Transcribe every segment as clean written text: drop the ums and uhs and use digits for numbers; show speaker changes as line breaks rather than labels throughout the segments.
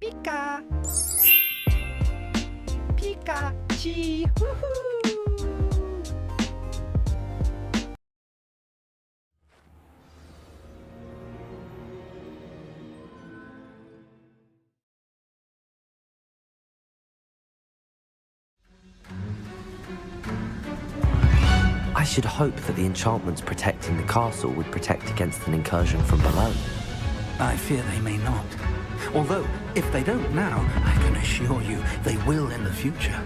Pika! Pikachi! Woohoo!
I should hope that the enchantments protecting the castle would protect against an incursion from below.
I fear they may not. Although, if they don't now, I can assure you they will in the future.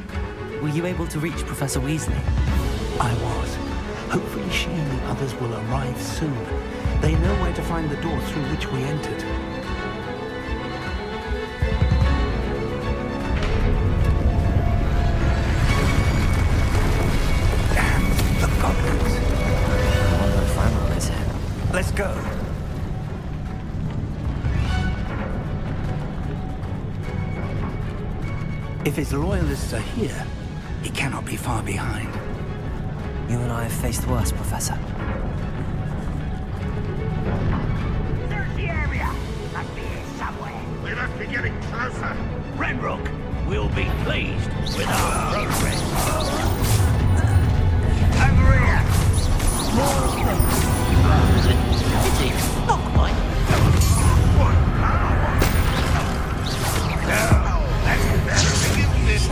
Were you able to reach Professor Weasley?
I was. Hopefully she and the others will arrive soon. They know where to find the door through which we entered. Damn the goblins.
I wonder if Ranrock is here.
Let's go. If his loyalists are here, he cannot be far behind.
You and I have faced worse, Professor.
Search the area! Must be here somewhere.
We must be getting closer.
Ranrock will be pleased with our progress. Over here! More things. It's not quite.
What power? Now, that's better begin this.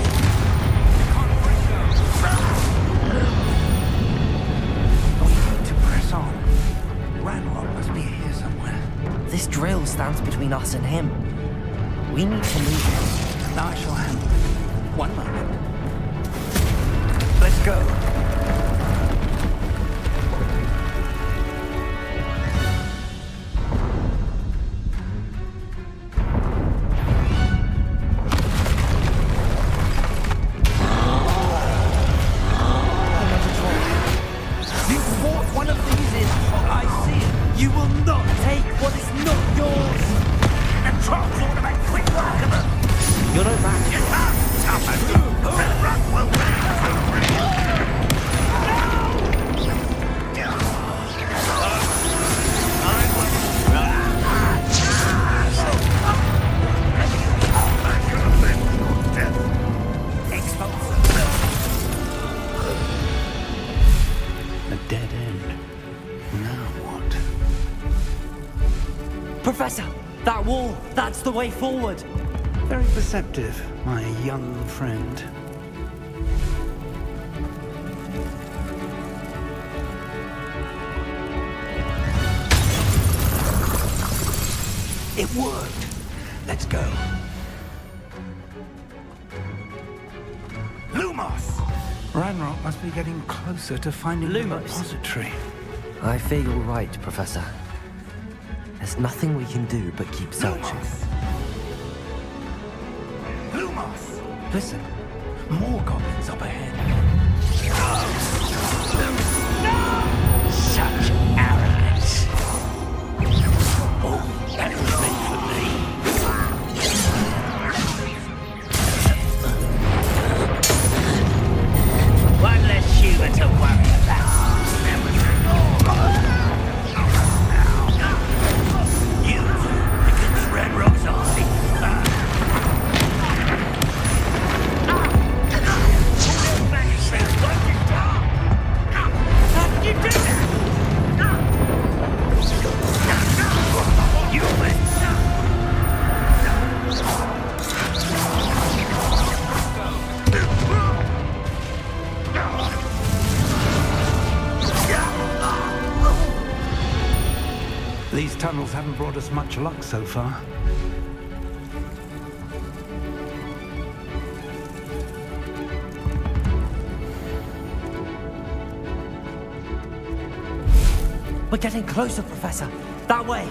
We need to press on. Ranrock must be here somewhere.
This drill stands between us and him. We need to move him.
I shall handle it. One moment. Let's go. You bought one of these in. I see it. You will not take what is not yours.
The trolls ought to make quick work of them.
You're no match.
You can't stop us. Ranrock will win.
A dead end. Now what?
Professor, that wall, that's the way forward.
Very perceptive, my young friend. It worked. Let's go. Lumos! Ranrock must be getting closer to finding the
Lumos?
repository.
I fear you're right, Professor. There's nothing we can do but keep searching.
Lumos! Listen, more goblins up ahead.
Such arrogance. Oh, that was meant for me. One less human to worry about. You against Ranrock's eye. How did you do that? You win.
These tunnels haven't brought us much luck so far.
We're getting closer, Professor. That way.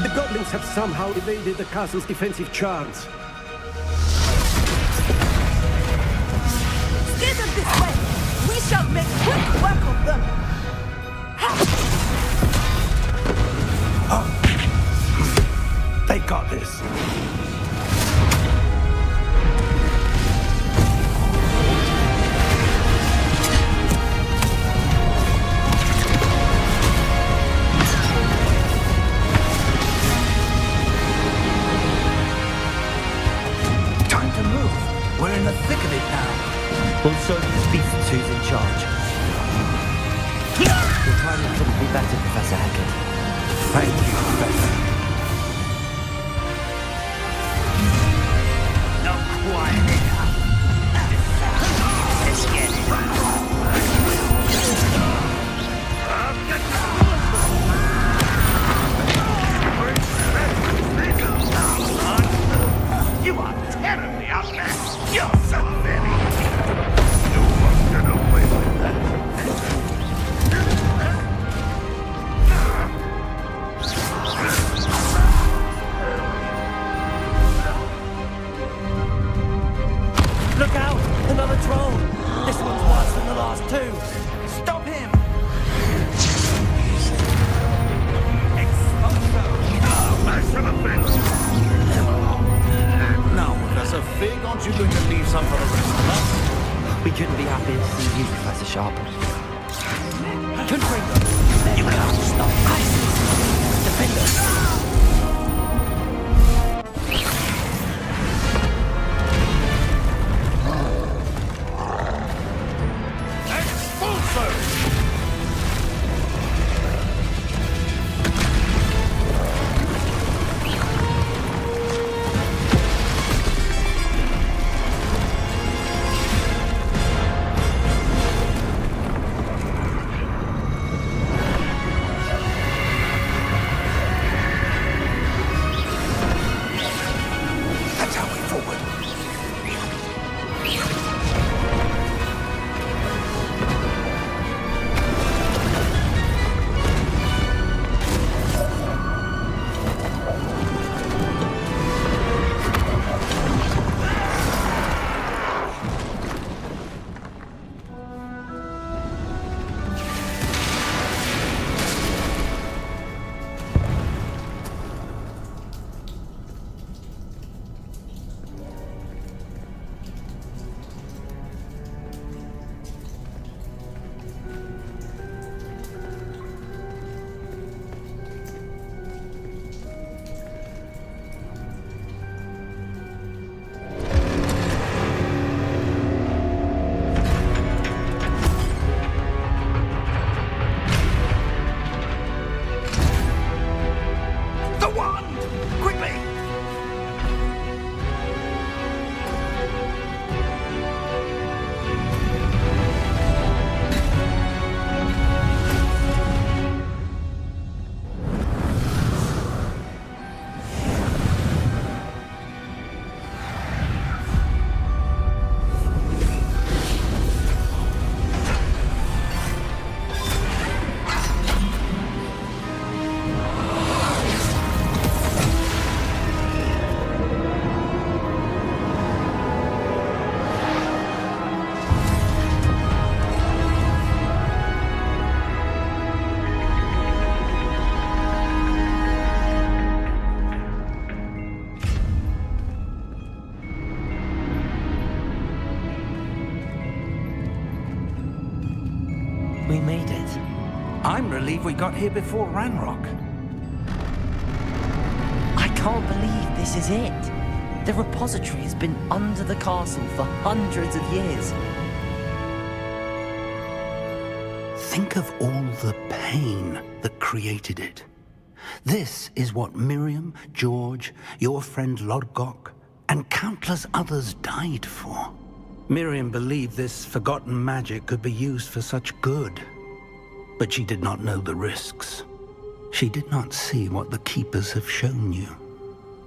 The goblins have somehow evaded the castle's defensive charms.
Steer them this way! We shall make quick work of them!
They got this.
Time to move. We're in the thick of it now.
We'll show these beasts who's in charge. Your timing couldn't be better, Professor Hackett.
Thank you, Professor.
Not quite enough. Let's get it.
You are terribly outmatched. You're so very. You won't get away with that.
Look out! Another troll! This one's worse than the last two!
Stop him!
Now, Professor Fig, aren't you going to leave some for the rest of us?
We couldn't be happier to see you, Professor Sharp.
Confringo! You can't stop ISIS! Defenders!
We made it.
I'm relieved we got here before Ranrock.
I can't believe this is it. The repository has been under the castle for hundreds of years.
Think of all the pain that created it. This is what Miriam, George, your friend Lodgok, and countless others died for. Miriam believed this forgotten magic could be used for such good, but she did not know the risks. She did not see what the Keepers have shown you,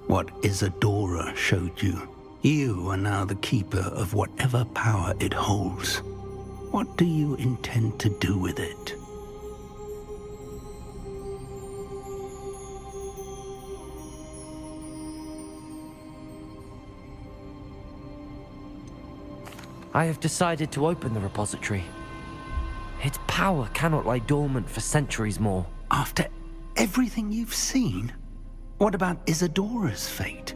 what Isadora showed you. You are now the Keeper of whatever power it holds. What do you intend to do with it?
I have decided to open the repository. Its power cannot lie dormant for centuries more.
After everything you've seen? What about Isadora's fate?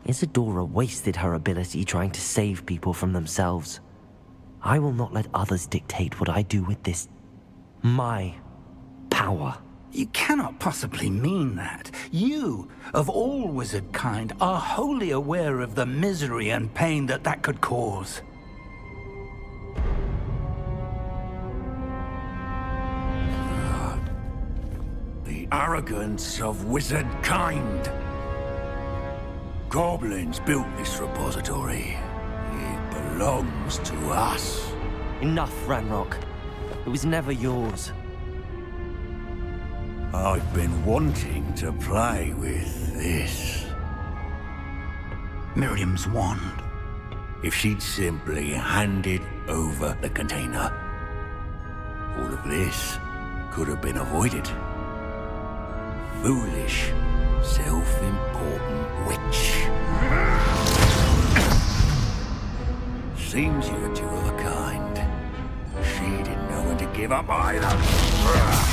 Isadora wasted her ability trying to save people from themselves. I will not let others dictate what I do with this... my power.
You cannot possibly mean that. You, of all wizard kind, are wholly aware of the misery and pain that could cause.
The arrogance of wizard kind. Goblins built this repository. It belongs to us.
Enough, Ranrock. It was never yours.
I've been wanting to play with this.
Miriam's wand.
If she'd simply handed over the container, all of this could have been avoided. Foolish, self-important witch. Seems you're two of a kind. She didn't know when to give up either.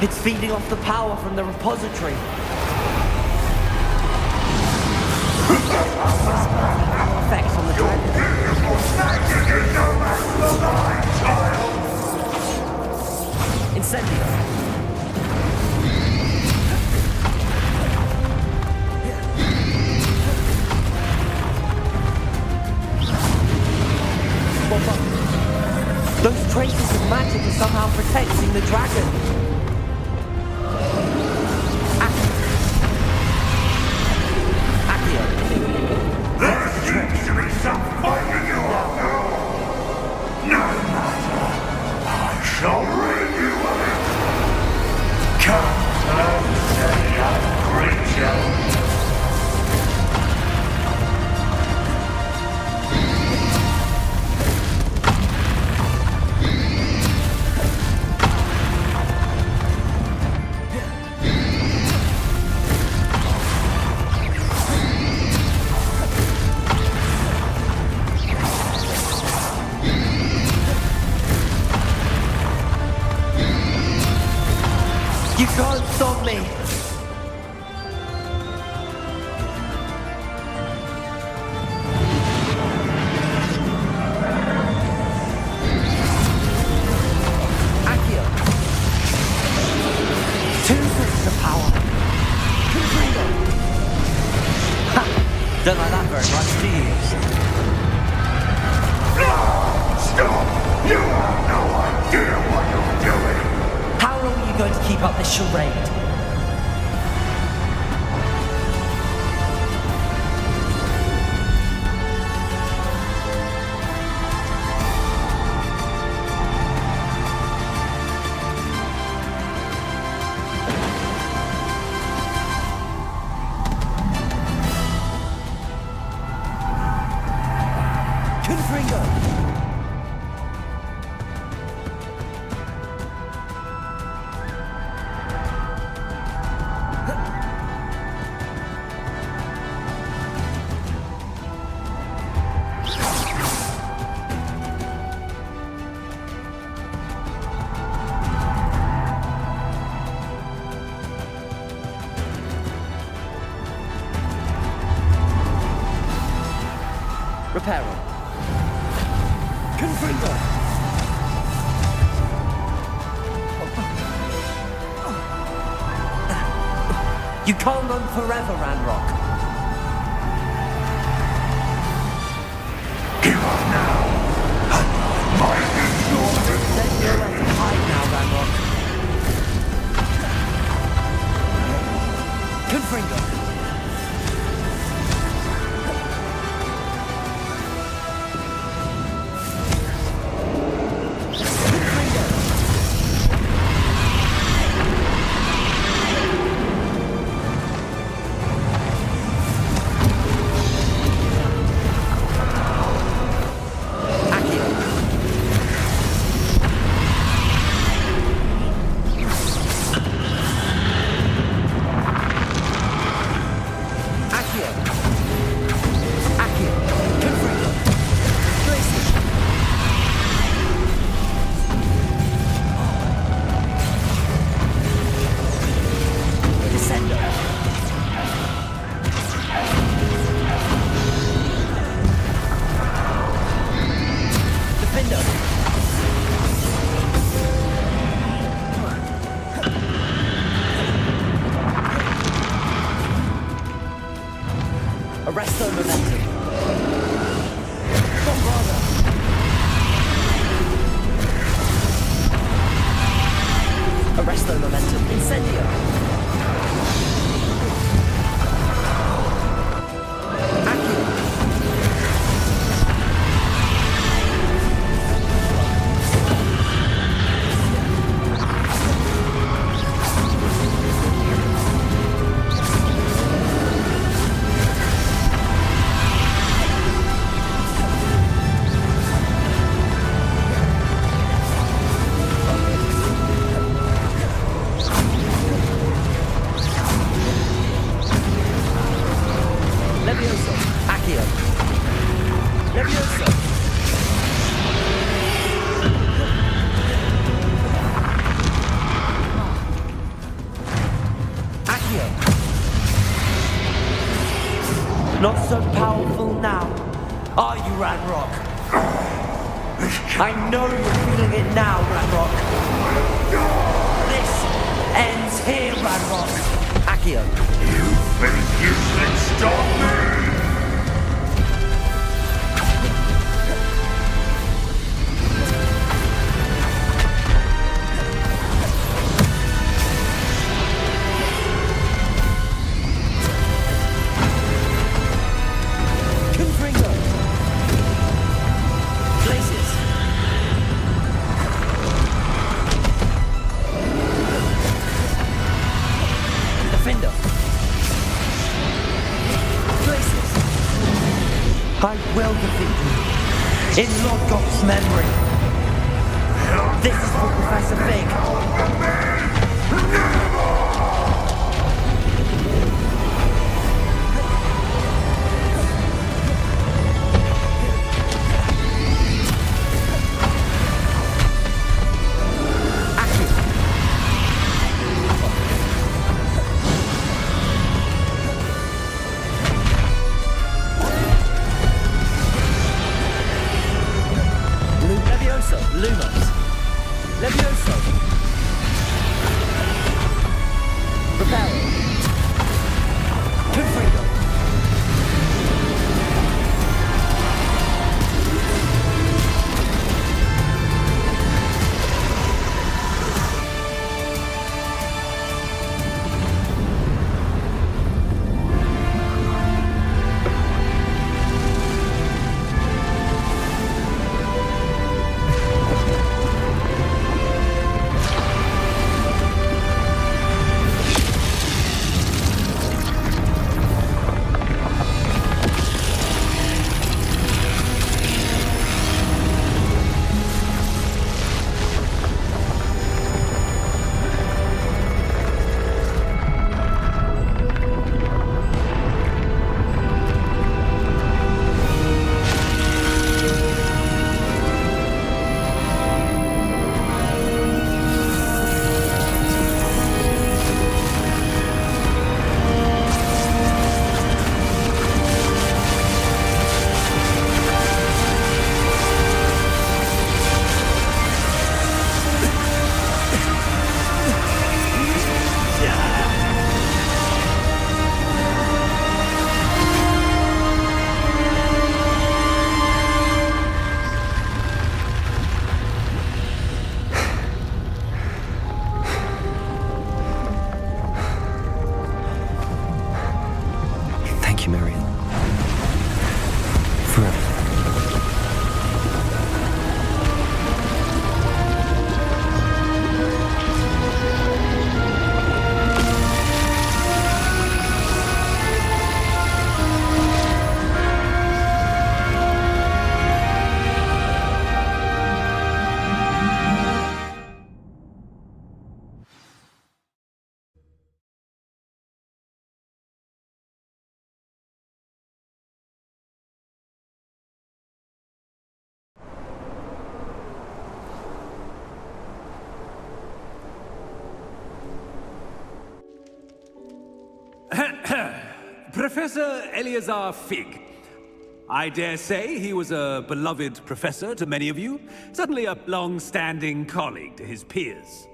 It's feeding off the power from the repository. Effects on the dragon. Incendio. Those traces of magic are somehow protecting the dragon. Accio.
There seems to be some fighting you up now. No matter. I shall rid you of it. Come and say a creature.
You can't stop me! Accio! Two sources of power! Confringo! Ha! Don't like that very much, do you?
Stop! You have no idea what you're doing!
How long are you going to keep up this charade? Confringo! Reparo. Confringo! You can't run forever, Ranrock.
Give up now. My
Then you're left to hide now, Ranrock. Confringo. Arresto momentum. Bombarda. Arresto momentum. Incendio. Accio. Not so powerful now, are you, Ranrock? I know you're feeling it now, Ranrock. This ends here, Ranrock. Accio.
You think you can stop me?
I will defeat you, in Lodgok's memory. This is for Professor Fig.
Lumos. Levioso. Reparo. Confrido.
Professor Eleazar Fig. I dare say he was a beloved professor to many of you, certainly a long-standing colleague to his peers.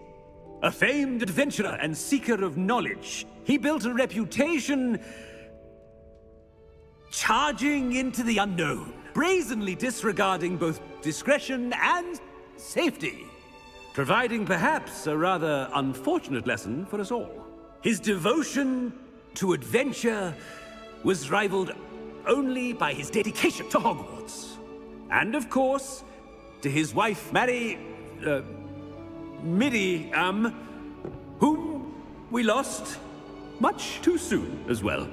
A famed adventurer and seeker of knowledge, he built a reputation charging into the unknown, brazenly disregarding both discretion and safety, providing perhaps a rather unfortunate lesson for us all. His devotion to adventure was rivaled only by his dedication to Hogwarts. And of course, to his wife, Midi, whom we lost much too soon as well.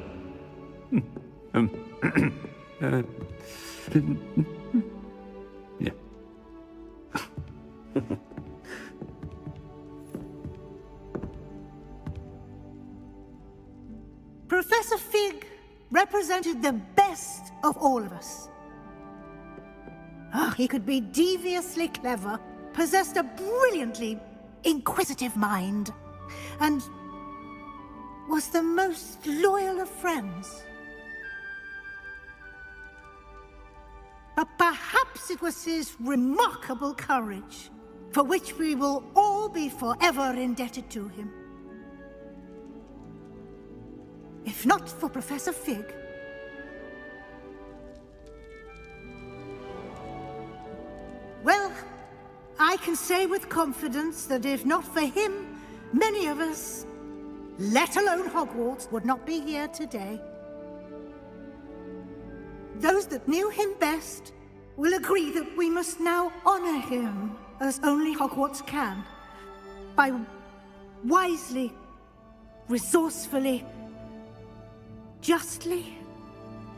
Yeah.
Professor Fig represented the best of all of us. He could be deviously clever, possessed a brilliantly inquisitive mind, and was the most loyal of friends. but perhaps it was his remarkable courage, for which we will all be forever indebted to him. If not for Professor Fig, well, I can say with confidence that if not for him, many of us, let alone Hogwarts, would not be here today. Those that knew him best will agree that we must now honor him as only Hogwarts can, by wisely, resourcefully, justly,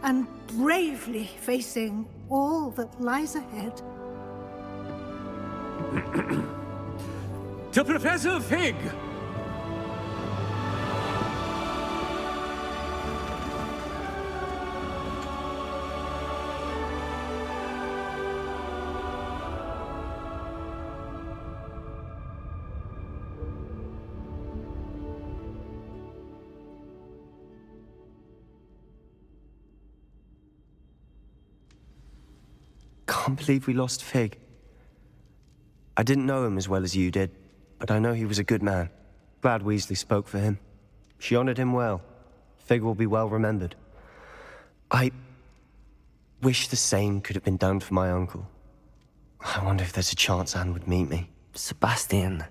and bravely facing all that lies ahead.
To Professor Fig!
Can't believe we lost Fig. I didn't know him as well as you did, but I know he was a good man. Glad Weasley spoke for him. She honored him well. Fig will be well remembered. I wish the same could have been done for my uncle. I wonder if there's a chance Anne would meet me.
Sebastian,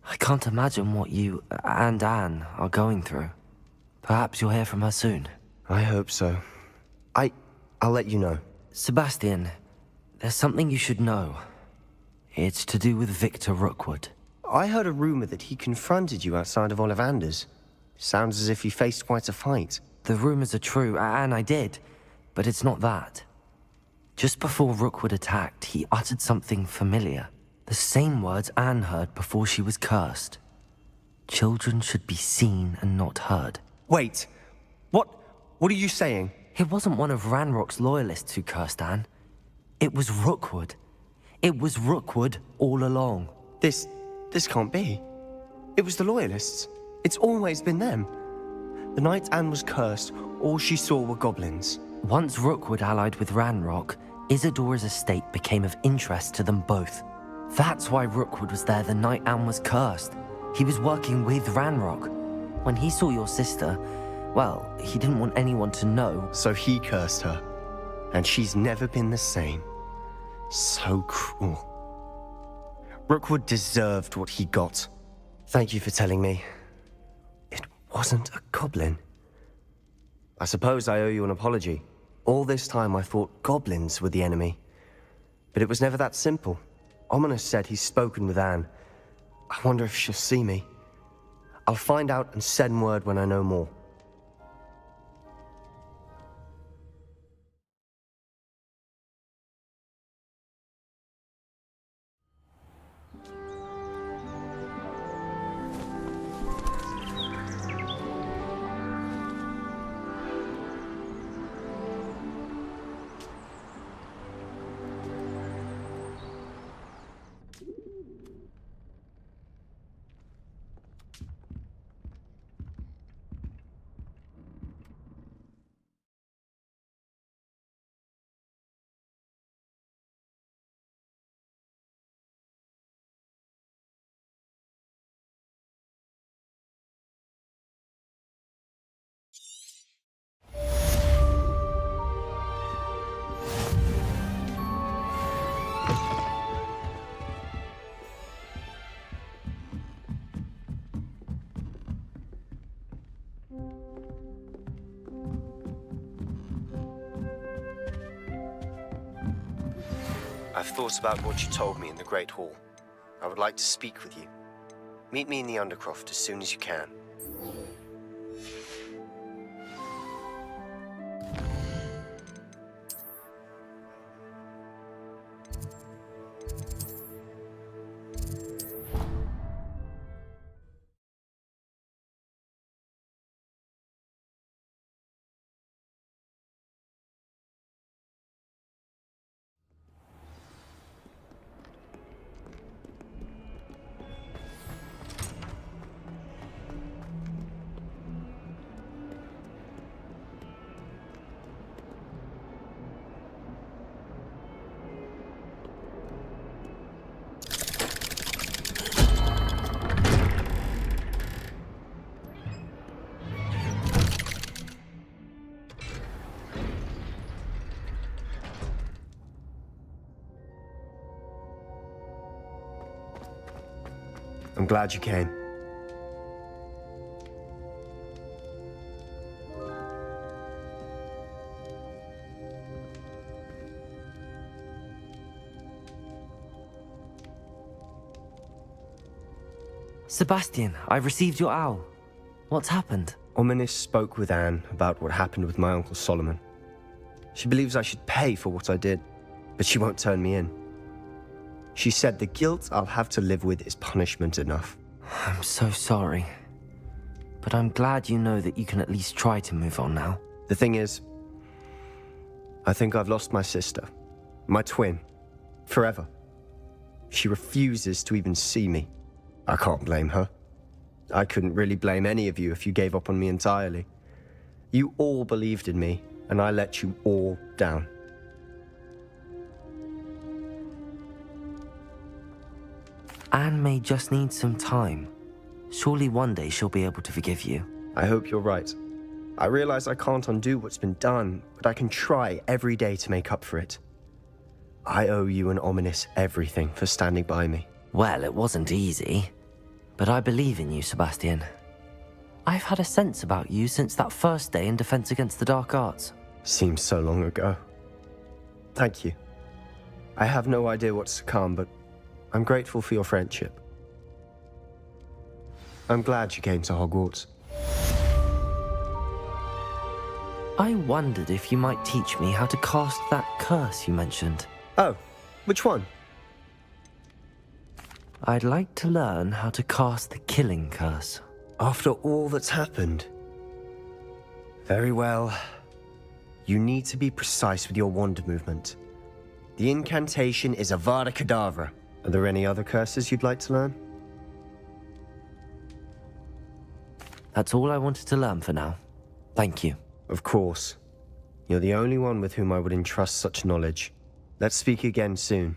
I can't imagine what you and Anne are going through. Perhaps you'll hear from her soon.
I hope so. I'll let you know.
Sebastian, there's something you should know. It's to do with Victor Rookwood.
I heard a rumor that he confronted you outside of Ollivander's. Sounds as if he faced quite a fight.
The rumors are true, and I did, but it's not that. Just before Rookwood attacked, he uttered something familiar. The same words Anne heard before she was cursed. Children should be seen and not heard.
Wait, what are you saying?
It wasn't one of Ranrock's loyalists who cursed Anne. It was Rookwood. It was Rookwood all along.
This can't be. It was the Loyalists. It's always been them. The night Anne was cursed, all she saw were goblins.
Once Rookwood allied with Ranrock, Isadora's estate became of interest to them both. That's why Rookwood was there the night Anne was cursed. He was working with Ranrock. When he saw your sister, well, he didn't want anyone to know.
So he cursed her. And she's never been the same. So cruel. Rookwood deserved what he got. Thank you for telling me. It wasn't a goblin. I suppose I owe you an apology. All this time I thought goblins were the enemy. But it was never that simple. Ominous said he's spoken with Anne. I wonder if she'll see me. I'll find out and send word when I know more. I've thought about what you told me in the Great Hall. I would like to speak with you. Meet me in the Undercroft as soon as you can. I'm glad you came.
Sebastian, I received your owl. What's happened?
Ominis spoke with Anne about what happened with my Uncle Solomon. She believes I should pay for what I did, but she won't turn me in. She said the guilt I'll have to live with is punishment enough.
I'm so sorry. But I'm glad you know that you can at least try to move on now.
The thing is, I think I've lost my sister, my twin, forever. She refuses to even see me. I can't blame her. I couldn't really blame any of you if you gave up on me entirely. You all believed in me, and I let you all down.
Anne may just need some time. Surely one day she'll be able to forgive you.
I hope you're right. I realize I can't undo what's been done, but I can try every day to make up for it. I owe you and Ominis everything for standing by me.
Well, it wasn't easy. But I believe in you, Sebastian. I've had a sense about you since that first day in Defense Against the Dark Arts.
Seems so long ago. Thank you. I have no idea what's to come, but I'm grateful for your friendship. I'm glad you came to Hogwarts.
I wondered if you might teach me how to cast that curse you mentioned.
Oh, which one?
I'd like to learn how to cast the killing curse.
After all that's happened? Very well. You need to be precise with your wand movement. The incantation is Avada Kedavra. Are there any other curses you'd like to learn?
That's all I wanted to learn for now. Thank you.
Of course. You're the only one with whom I would entrust such knowledge. Let's speak again soon.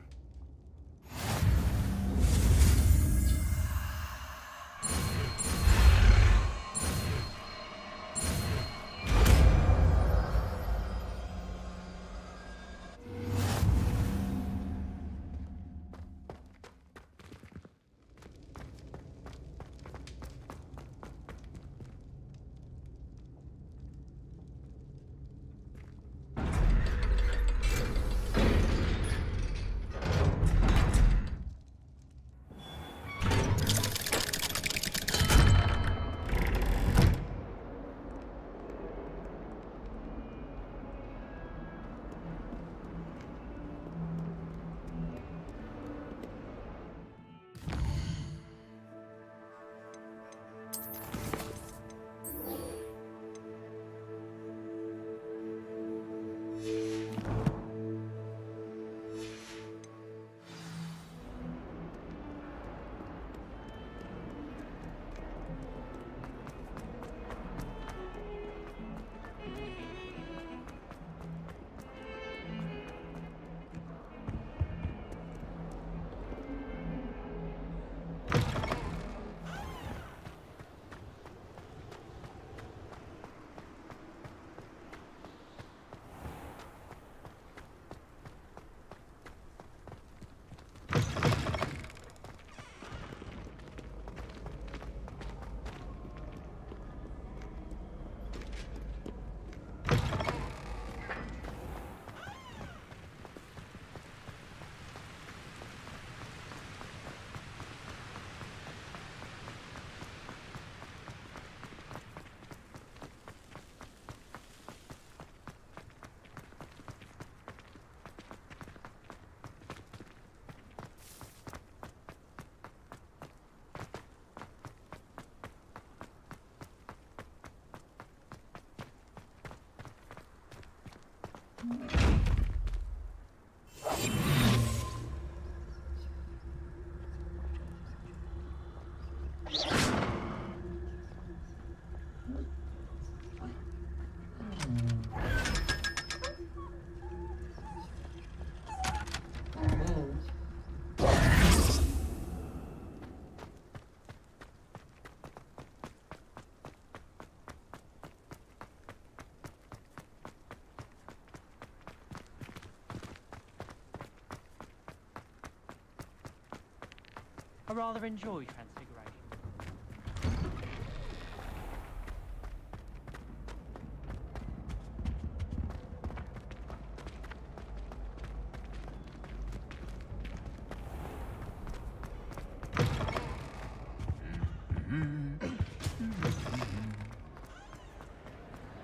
I rather enjoy Transfiguration.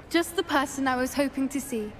Just the person I was hoping to see.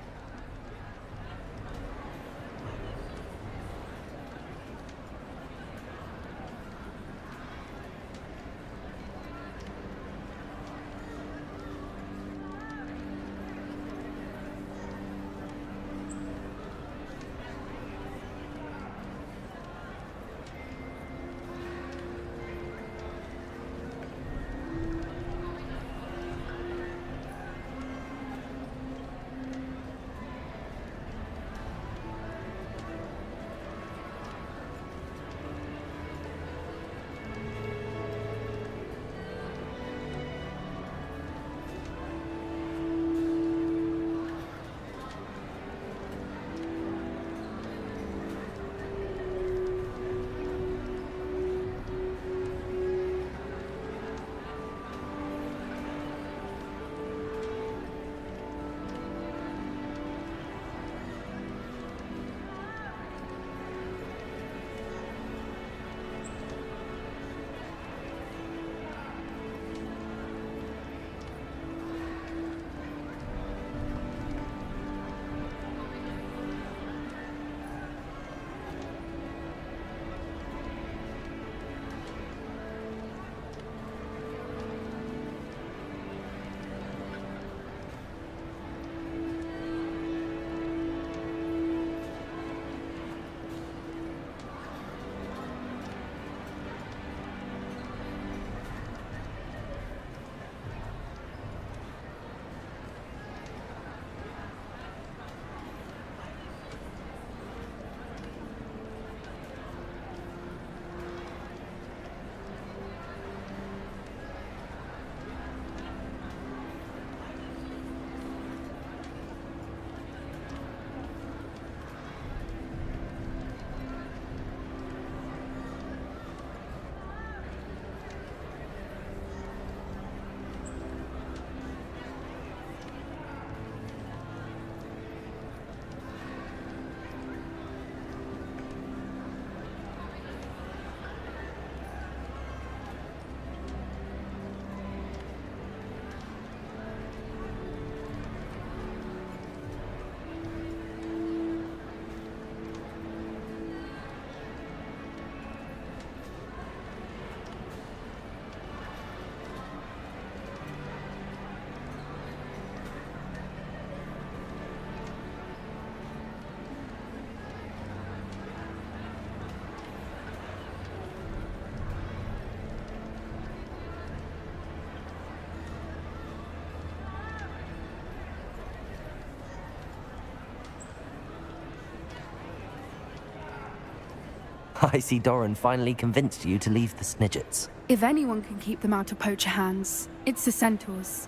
I see Doran finally convinced you to leave the Snidgets.
If anyone can keep them out of poacher hands, it's the centaurs.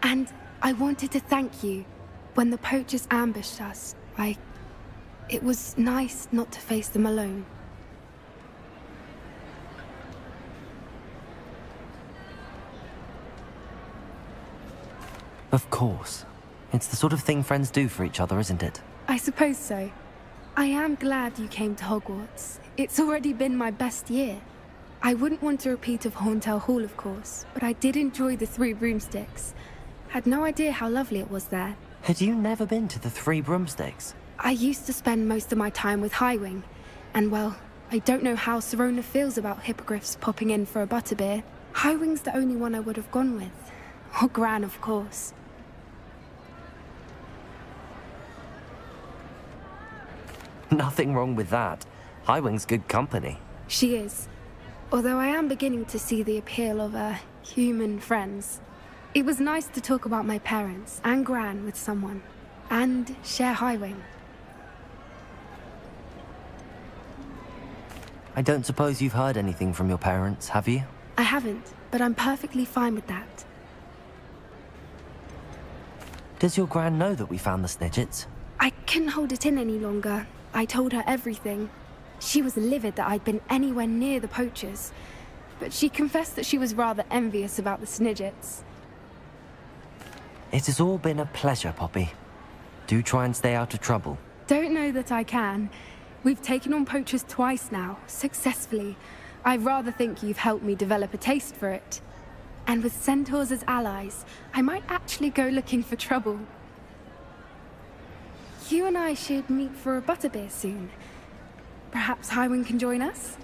And I wanted to thank you. When the poachers ambushed us, it was nice not to face them alone.
Of course. It's the sort of thing friends do for each other, isn't it?
I suppose so. I am glad you came to Hogwarts. It's already been my best year. I wouldn't want a repeat of Horntail Hall, of course, but I did enjoy the Three Broomsticks. Had no idea how lovely it was there.
Had you never been to the Three Broomsticks?
I used to spend most of my time with Highwing, and well, I don't know how Serona feels about hippogriffs popping in for a butterbeer. Highwing's the only one I would have gone with. Or Gran, of course.
Nothing wrong with that. Highwing's good company.
She is. Although I am beginning to see the appeal of, human friends. It was nice to talk about my parents and Gran with someone. And share Highwing.
I don't suppose you've heard anything from your parents, have you?
I haven't, but I'm perfectly fine with that.
Does your Gran know that we found the Snidgets?
I couldn't hold it in any longer. I told her everything. She was livid that I'd been anywhere near the poachers, but she confessed that she was rather envious about the Snidgets.
It has all been a pleasure, Poppy. Do try and stay out of trouble.
Don't know that I can. We've taken on poachers twice now, successfully. I rather think you've helped me develop a taste for it. And with centaurs as allies, I might actually go looking for trouble. You and I should meet for a butterbeer soon. Perhaps Highwind can join us?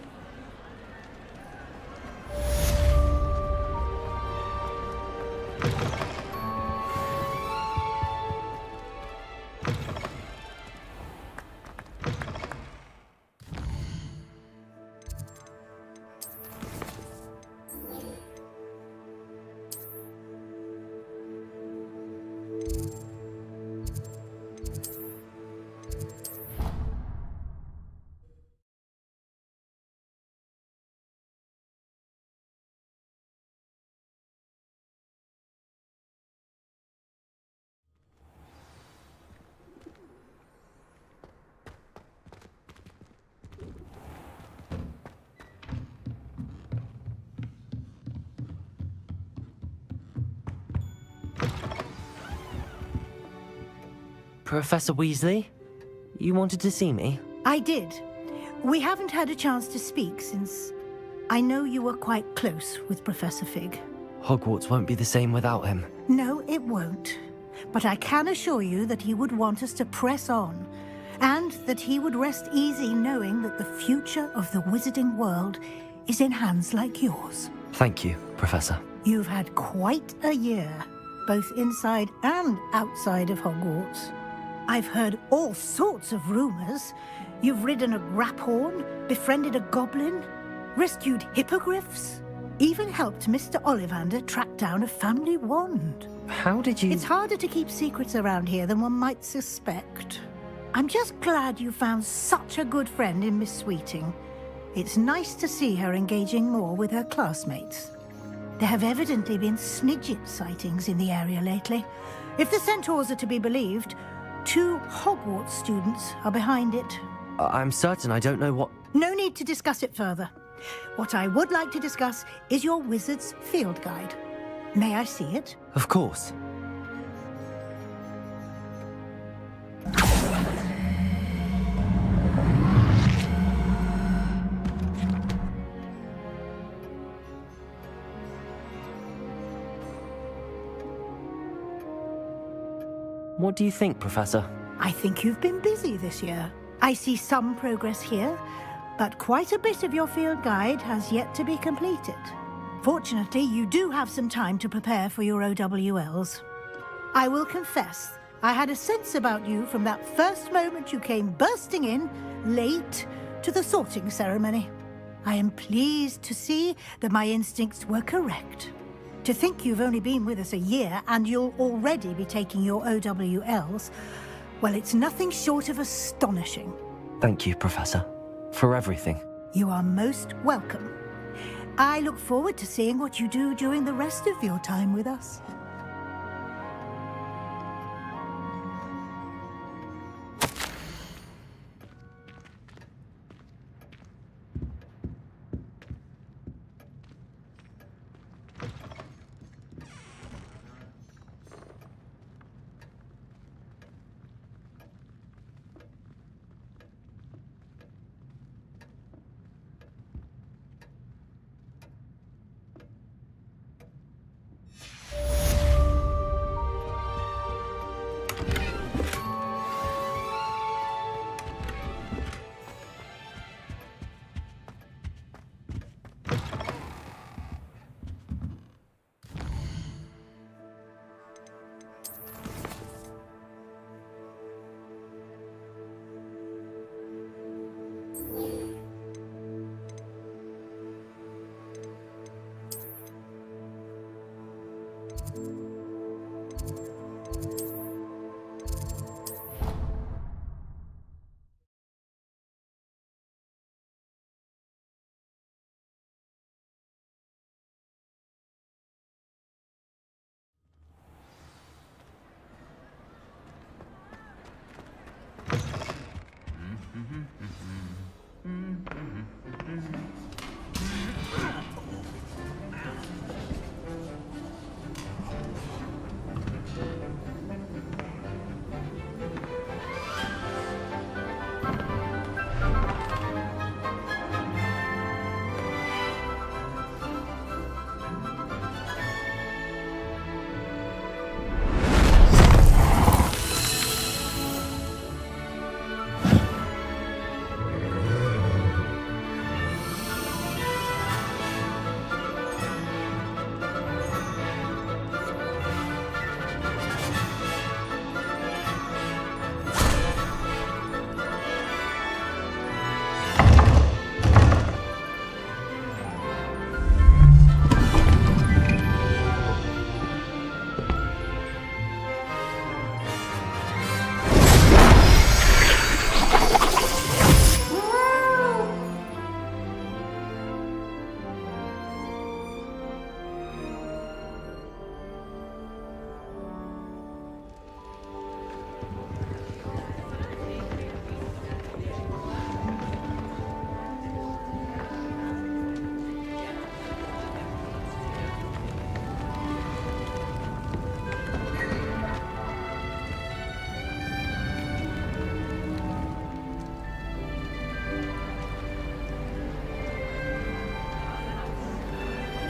Professor Weasley? You wanted to see me?
I did. We haven't had a chance to speak since I know you were quite close with Professor Fig.
Hogwarts won't be the same without him.
No, it won't. But I can assure you that he would want us to press on, and that he would rest easy knowing that the future of the wizarding world is in hands like yours.
Thank you, Professor.
You've had quite a year, both inside and outside of Hogwarts. I've heard all sorts of rumors. You've ridden a graphorn, befriended a goblin, rescued hippogriffs, even helped Mr. Ollivander track down a family wand.
How did you...
It's harder to keep secrets around here than one might suspect. I'm just glad you found such a good friend in Miss Sweeting. It's nice to see her engaging more with her classmates. There have evidently been Snidget sightings in the area lately. If the centaurs are to be believed, 2 Hogwarts students are behind it.
I'm certain I don't know what...
No need to discuss it further. What I would like to discuss is your wizard's field guide. May I see it?
Of course. What do you think, Professor?
I think you've been busy this year. I see some progress here, but quite a bit of your field guide has yet to be completed. Fortunately, you do have some time to prepare for your OWLs. I will confess, I had a sense about you from that first moment you came bursting in, late, to the sorting ceremony. I am pleased to see that my instincts were correct. To think you've only been with us a year and you'll already be taking your OWLs, well, it's nothing short of astonishing.
Thank you, Professor, for everything.
You are most welcome. I look forward to seeing what you do during the rest of your time with us.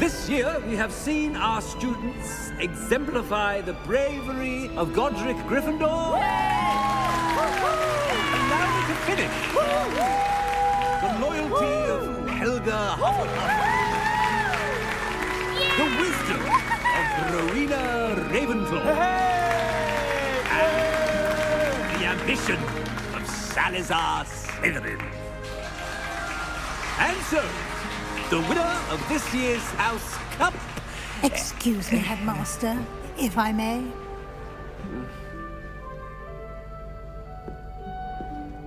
This year, we have seen our students exemplify the bravery of Godric Gryffindor. And now we can finish. The loyalty of Helga Hufflepuff. The wisdom of Rowena Ravenclaw. And the ambition of Salazar Slytherin. And so, the winner of this year's House Cup...
Excuse me, Headmaster, if I may.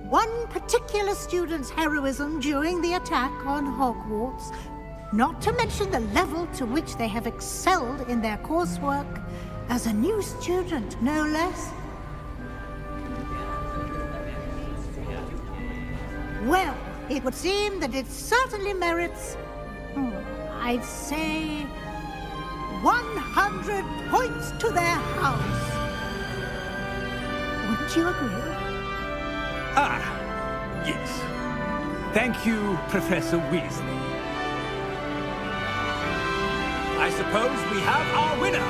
One particular student's heroism during the attack on Hogwarts, not to mention the level to which they have excelled in their coursework, as a new student, no less. Well, it would seem that it certainly merits, I'd say, 100 points to their house. Wouldn't you agree?
Ah, yes. Thank you, Professor Weasley. I suppose we have our winner.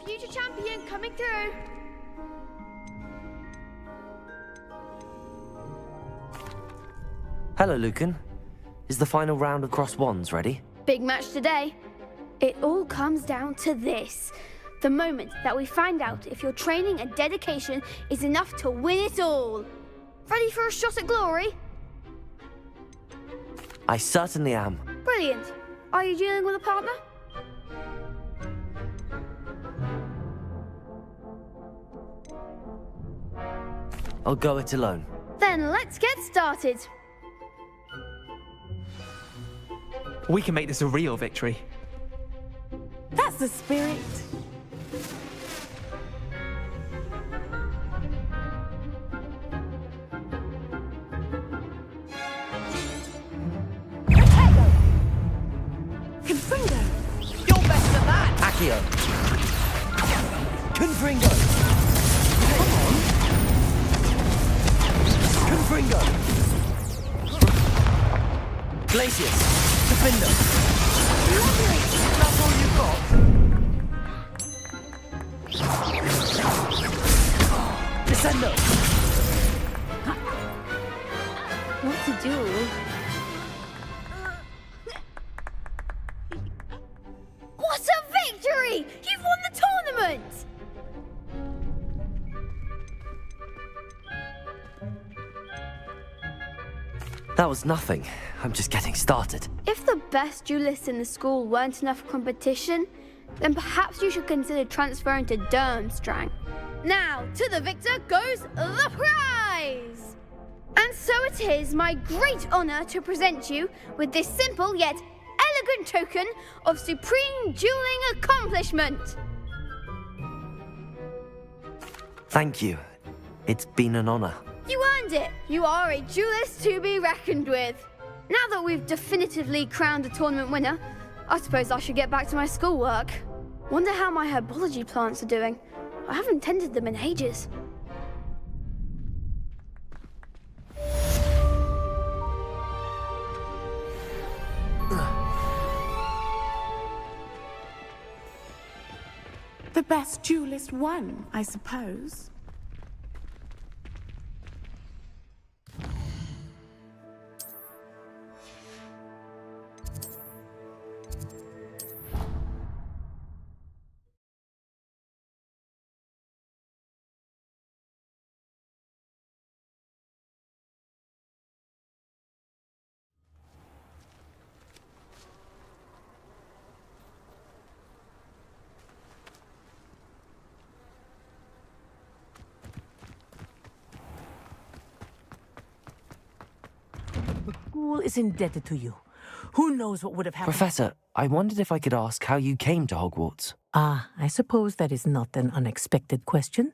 Future champion coming through.
Hello, Lucan. Is the final round of cross wands ready?
Big match today. It all comes down to this. The moment that we find out if your training and dedication is enough to win it all. Ready for a shot at glory?
I certainly am.
Brilliant. Are you dealing with a partner?
I'll go it alone.
Then let's get started.
We can make this a real victory.
That's the spirit. Protego! Confringo!
You're better than that!
Accio! Confringo! Come on! Confringo! Glacius! Defender!
Lovely! That's all you got?
Descendo!
What to do?
That was nothing. I'm just getting started.
If the best duelists in the school weren't enough competition, then perhaps you should consider transferring to Durmstrang. Now, to the victor goes the prize! And so it is my great honor to present you with this simple yet elegant token of supreme dueling accomplishment.
Thank you. It's been an honor.
You earned it. You are a duelist to be reckoned with. Now that we've definitively crowned the tournament winner, I suppose I should get back to my schoolwork. Wonder how my herbology plants are doing. I haven't tended them in ages.
The best duelist won, I suppose.
The school is indebted to you. Who knows what would have happened?
Professor, I wondered if I could ask how you came to Hogwarts.
Ah, I suppose that is not an unexpected question.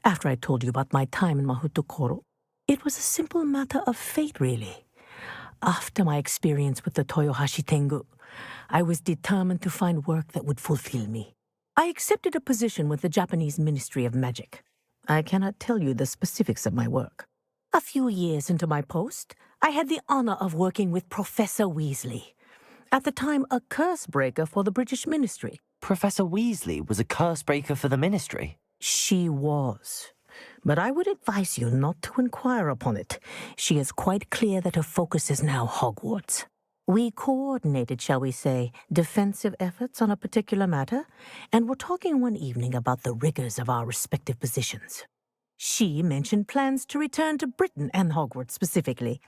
After I told you about my time in Mahutukoro, it was a simple matter of fate, really. After my experience with the Toyohashi Tengu, I was determined to find work that would fulfill me. I accepted a position with the Japanese Ministry of Magic. I cannot tell you the specifics of my work. A few years into my post, I had the honor of working with Professor Weasley, at the time a curse breaker for the British Ministry.
Professor Weasley was a curse breaker for the Ministry?
She was. But I would advise you not to inquire upon it. She is quite clear that her focus is now Hogwarts. We coordinated, shall we say, defensive efforts on a particular matter, and were talking one evening about the rigors of our respective positions. She mentioned plans to return to Britain and Hogwarts specifically.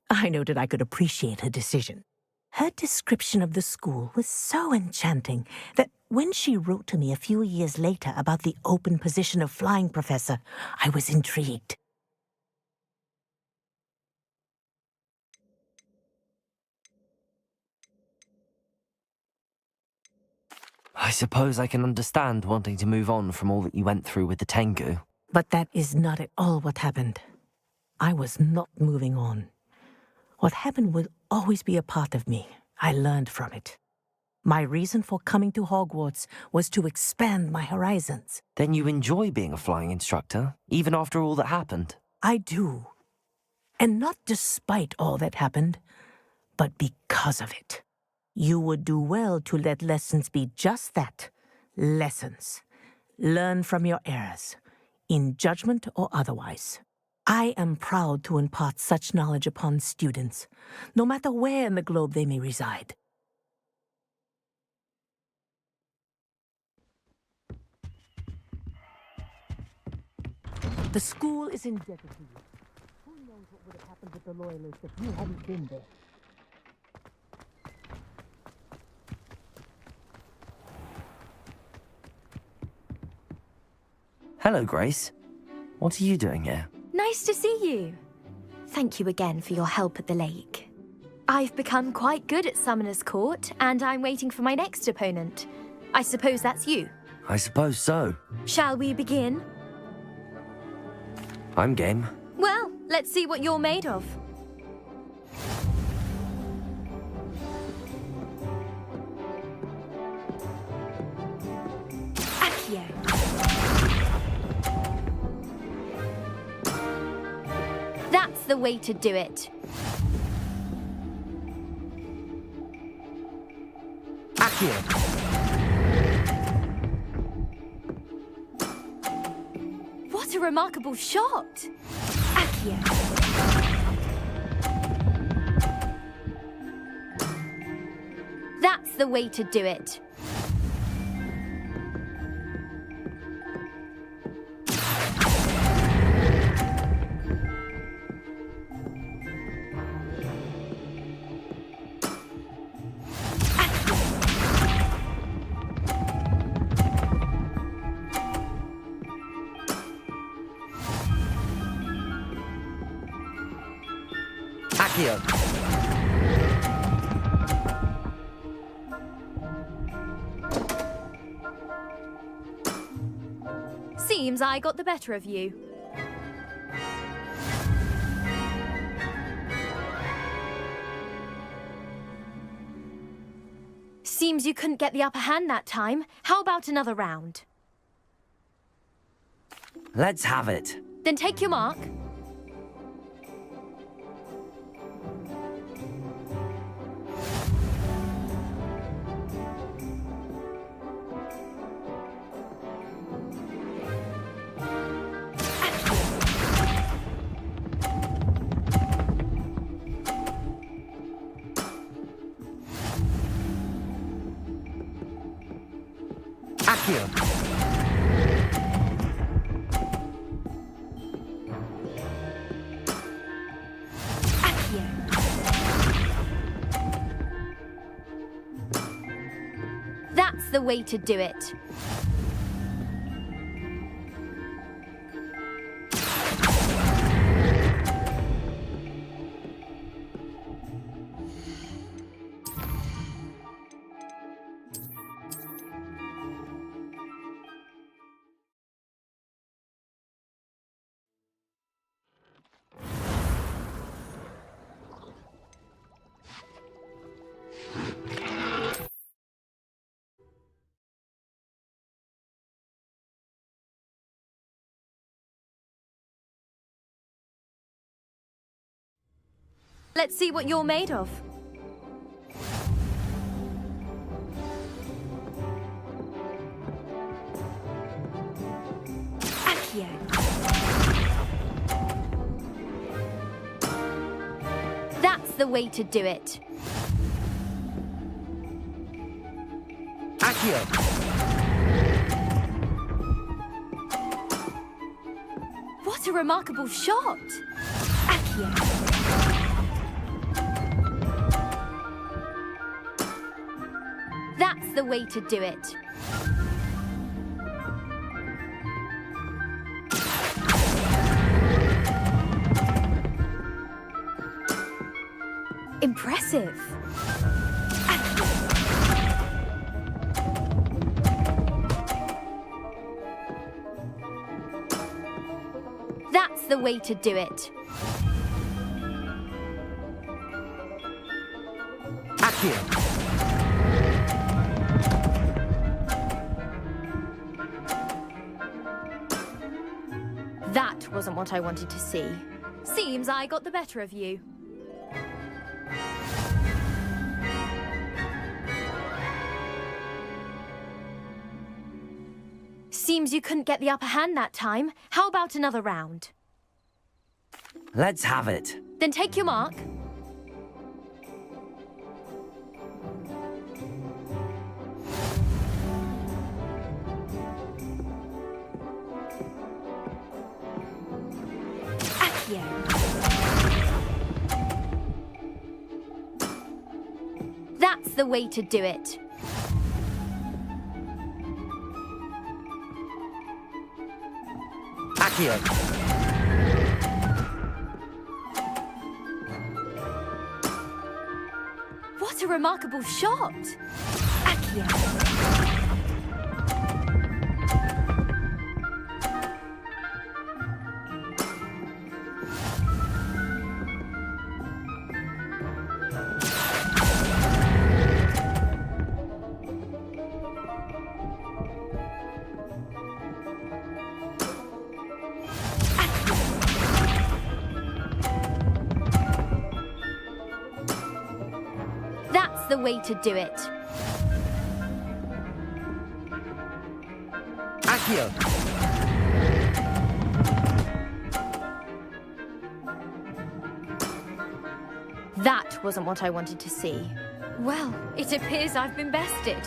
I noted I could appreciate her decision. Her description of the school was so enchanting that when she wrote to me a few years later about the open position of flying professor, I was intrigued.
I suppose I can understand wanting to move on from all that you went through with the Tengu.
But that is not at all what happened. I was not moving on. What happened will always be a part of me. I learned from it. My reason for coming to Hogwarts was to expand my horizons.
Then you enjoy being a flying instructor, even after all that happened?
I do. And not despite all that happened, but because of it. You would do well to let lessons be just that, lessons. Learn from your errors, in judgment or otherwise. I am proud to impart such knowledge upon students, no matter where in the globe they may reside. The school is indebted to you. Who knows what would have happened with the Loyalists if you hadn't been there?
Hello, Grace. What are you doing here?
Nice to see you. Thank you again for your help at the lake. I've become quite good at Summoner's Court, and I'm waiting for my next opponent. I suppose that's you.
I suppose so.
Shall we begin?
I'm game.
Well, let's see what you're made of. Accio. That's the way to do it.
Accio.
What a remarkable shot! Accio. That's the way to do it.
Accio.
Seems I got the better of you. Seems you couldn't get the upper hand that time. How about another round?
Let's have it.
Then take your mark.
Accio.
That's the way to do it. Let's see what you're made of. Accio. That's the way to do it.
Accio.
What a remarkable shot! Accio. That's the way to do it. Impressive. That's the way to do it.
Accio.
That wasn't what I wanted to see. Seems I got the better of you. Seems you couldn't get the upper hand that time. How about another round?
Let's have it.
Then take your mark. That's the way to do it.
Accio.
What a remarkable shot! Accio. That's the way to do it.
Accio.
That wasn't what I wanted to see. Well, it appears I've been bested.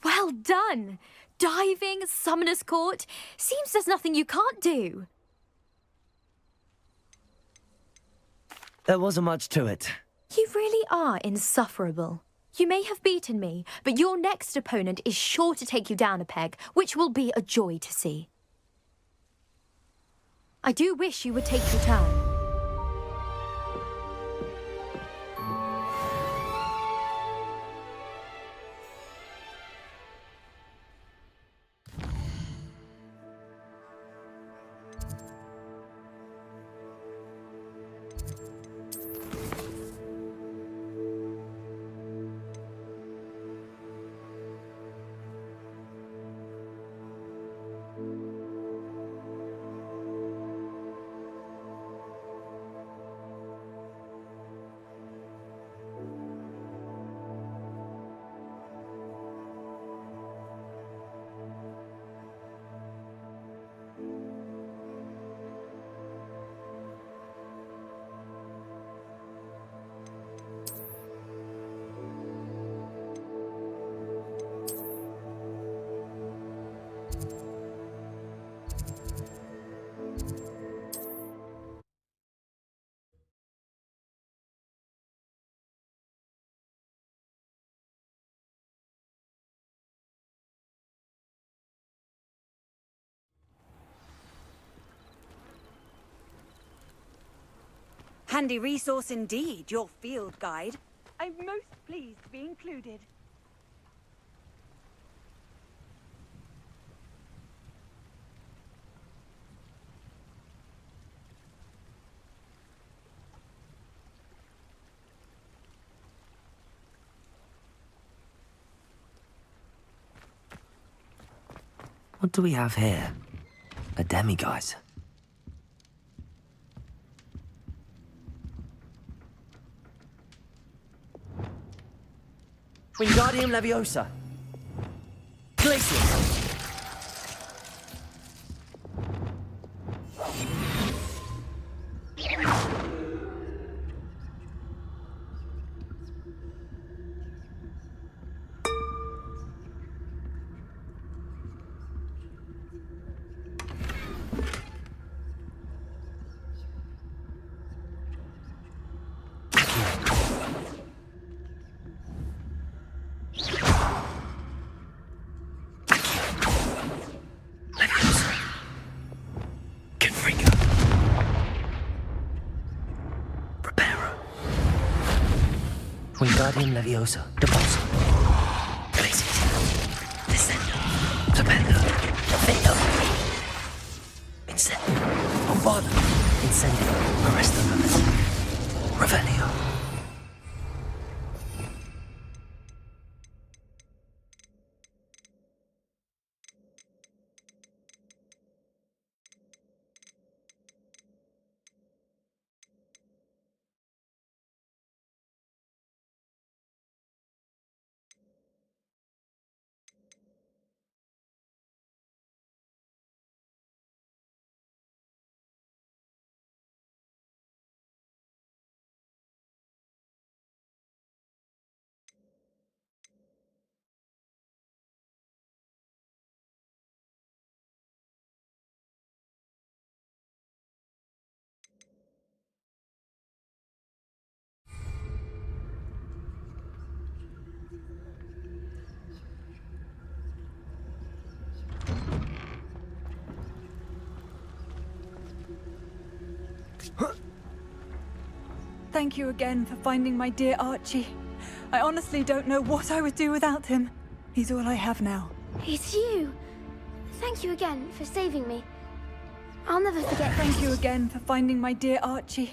Well done! Diving, Summoner's Court. Seems there's nothing you can't do.
There wasn't much to it.
You really are insufferable. You may have beaten me, but your next opponent is sure to take you down a peg, which will be a joy to see. I do wish you would take your turn.
Handy resource indeed, your field guide. I'm most pleased to be included.
What do we have here? A demiguise. Wingardium Leviosa. Glacius. Wingardium Leviosa. Deposit. Glacius. Descendo. Tremendo. Veto. Incendio. Bombardo. Incendio. Arresto Nullus. Revelio.
Thank you again for finding my dear Archie. I honestly don't know what I would do without him. He's all I have now.
It's you. Thank you again for saving me. I'll never forget.
Thank you again for finding my dear Archie.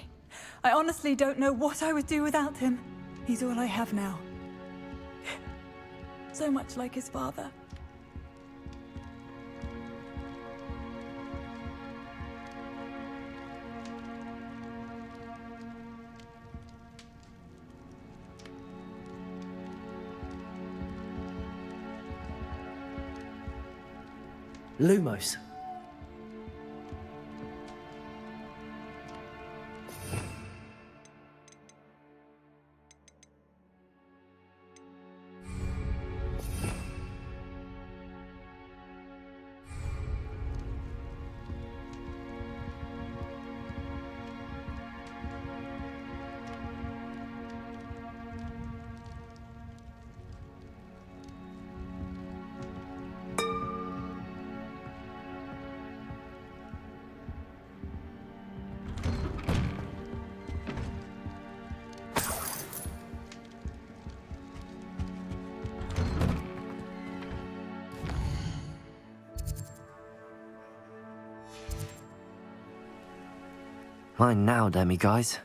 I honestly don't know what I would do without him. He's all I have now. So much like his father.
Lumos.
Mine now, Demi guys.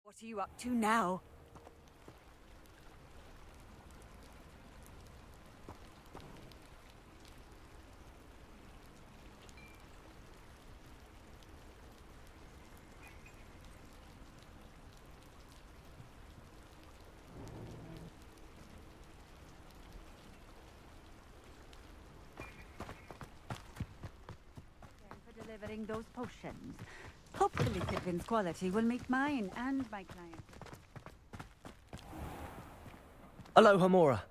What are you up to now?
For delivering those potions. Hopefully Pippin's quality will meet mine and my client.
Aloha, Mora.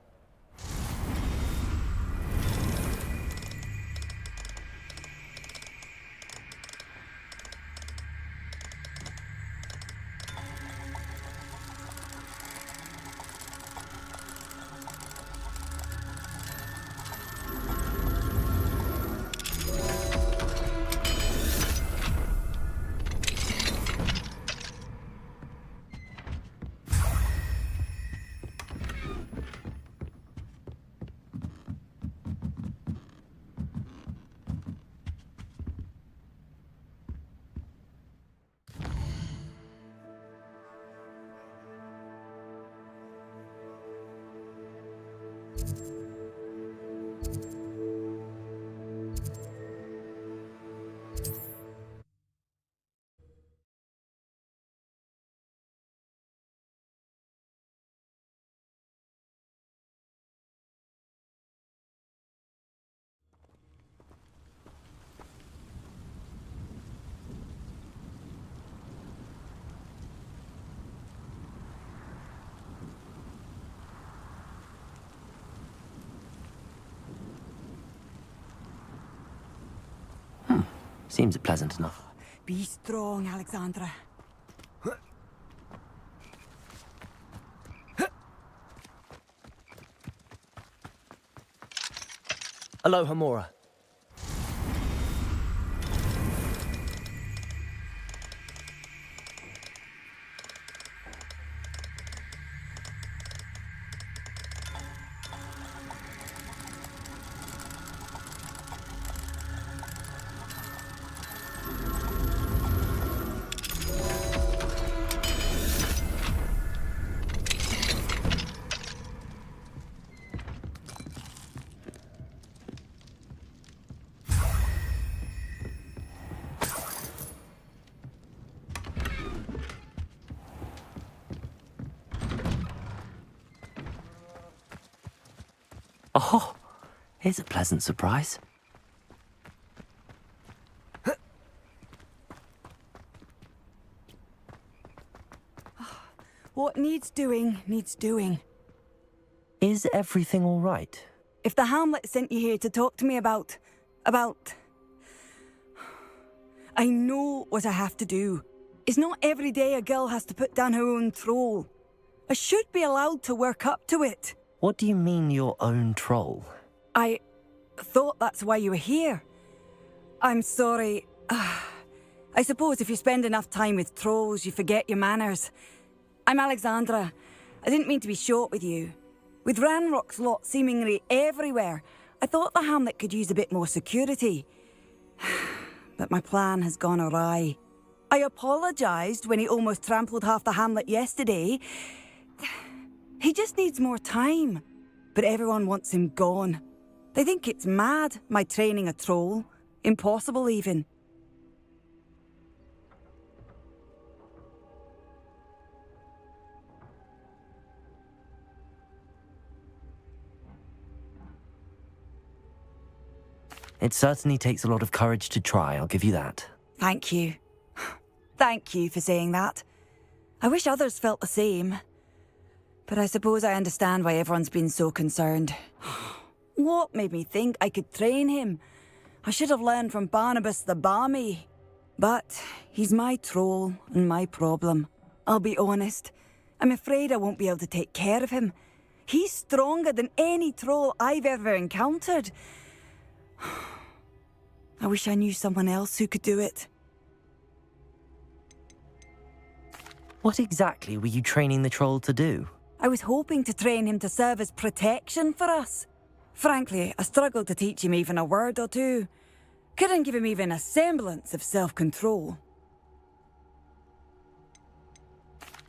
Seems pleasant enough.
Be strong, Alexandra.
Aloha, Mora.
Oh, here's a pleasant surprise.
What needs doing, needs doing.
Is everything all right?
If the Hamlet sent you here to talk to me about... I know what I have to do. It's not every day a girl has to put down her own troll. I should be allowed to work up to it.
What do you mean, your own troll?
I thought that's why you were here. I'm sorry. I suppose if you spend enough time with trolls, you forget your manners. I'm Alexandra. I didn't mean to be short with you. With Ranrock's lot seemingly everywhere, I thought the Hamlet could use a bit more security. But my plan has gone awry. I apologised when he almost trampled half the Hamlet yesterday. He just needs more time. But everyone wants him gone. They think it's mad, my training a troll. Impossible, even.
It certainly takes a lot of courage to try, I'll give you that.
Thank you. Thank you for saying that. I wish others felt the same. But I suppose I understand why everyone's been so concerned. What made me think I could train him? I should have learned from Barnabas the Balmy. But he's my troll and my problem. I'll be honest. I'm afraid I won't be able to take care of him. He's stronger than any troll I've ever encountered. I wish I knew someone else who could do it.
What exactly were you training the troll to do?
I was hoping to train him to serve as protection for us. Frankly, I struggled to teach him even a word or two. Couldn't give him even a semblance of self-control.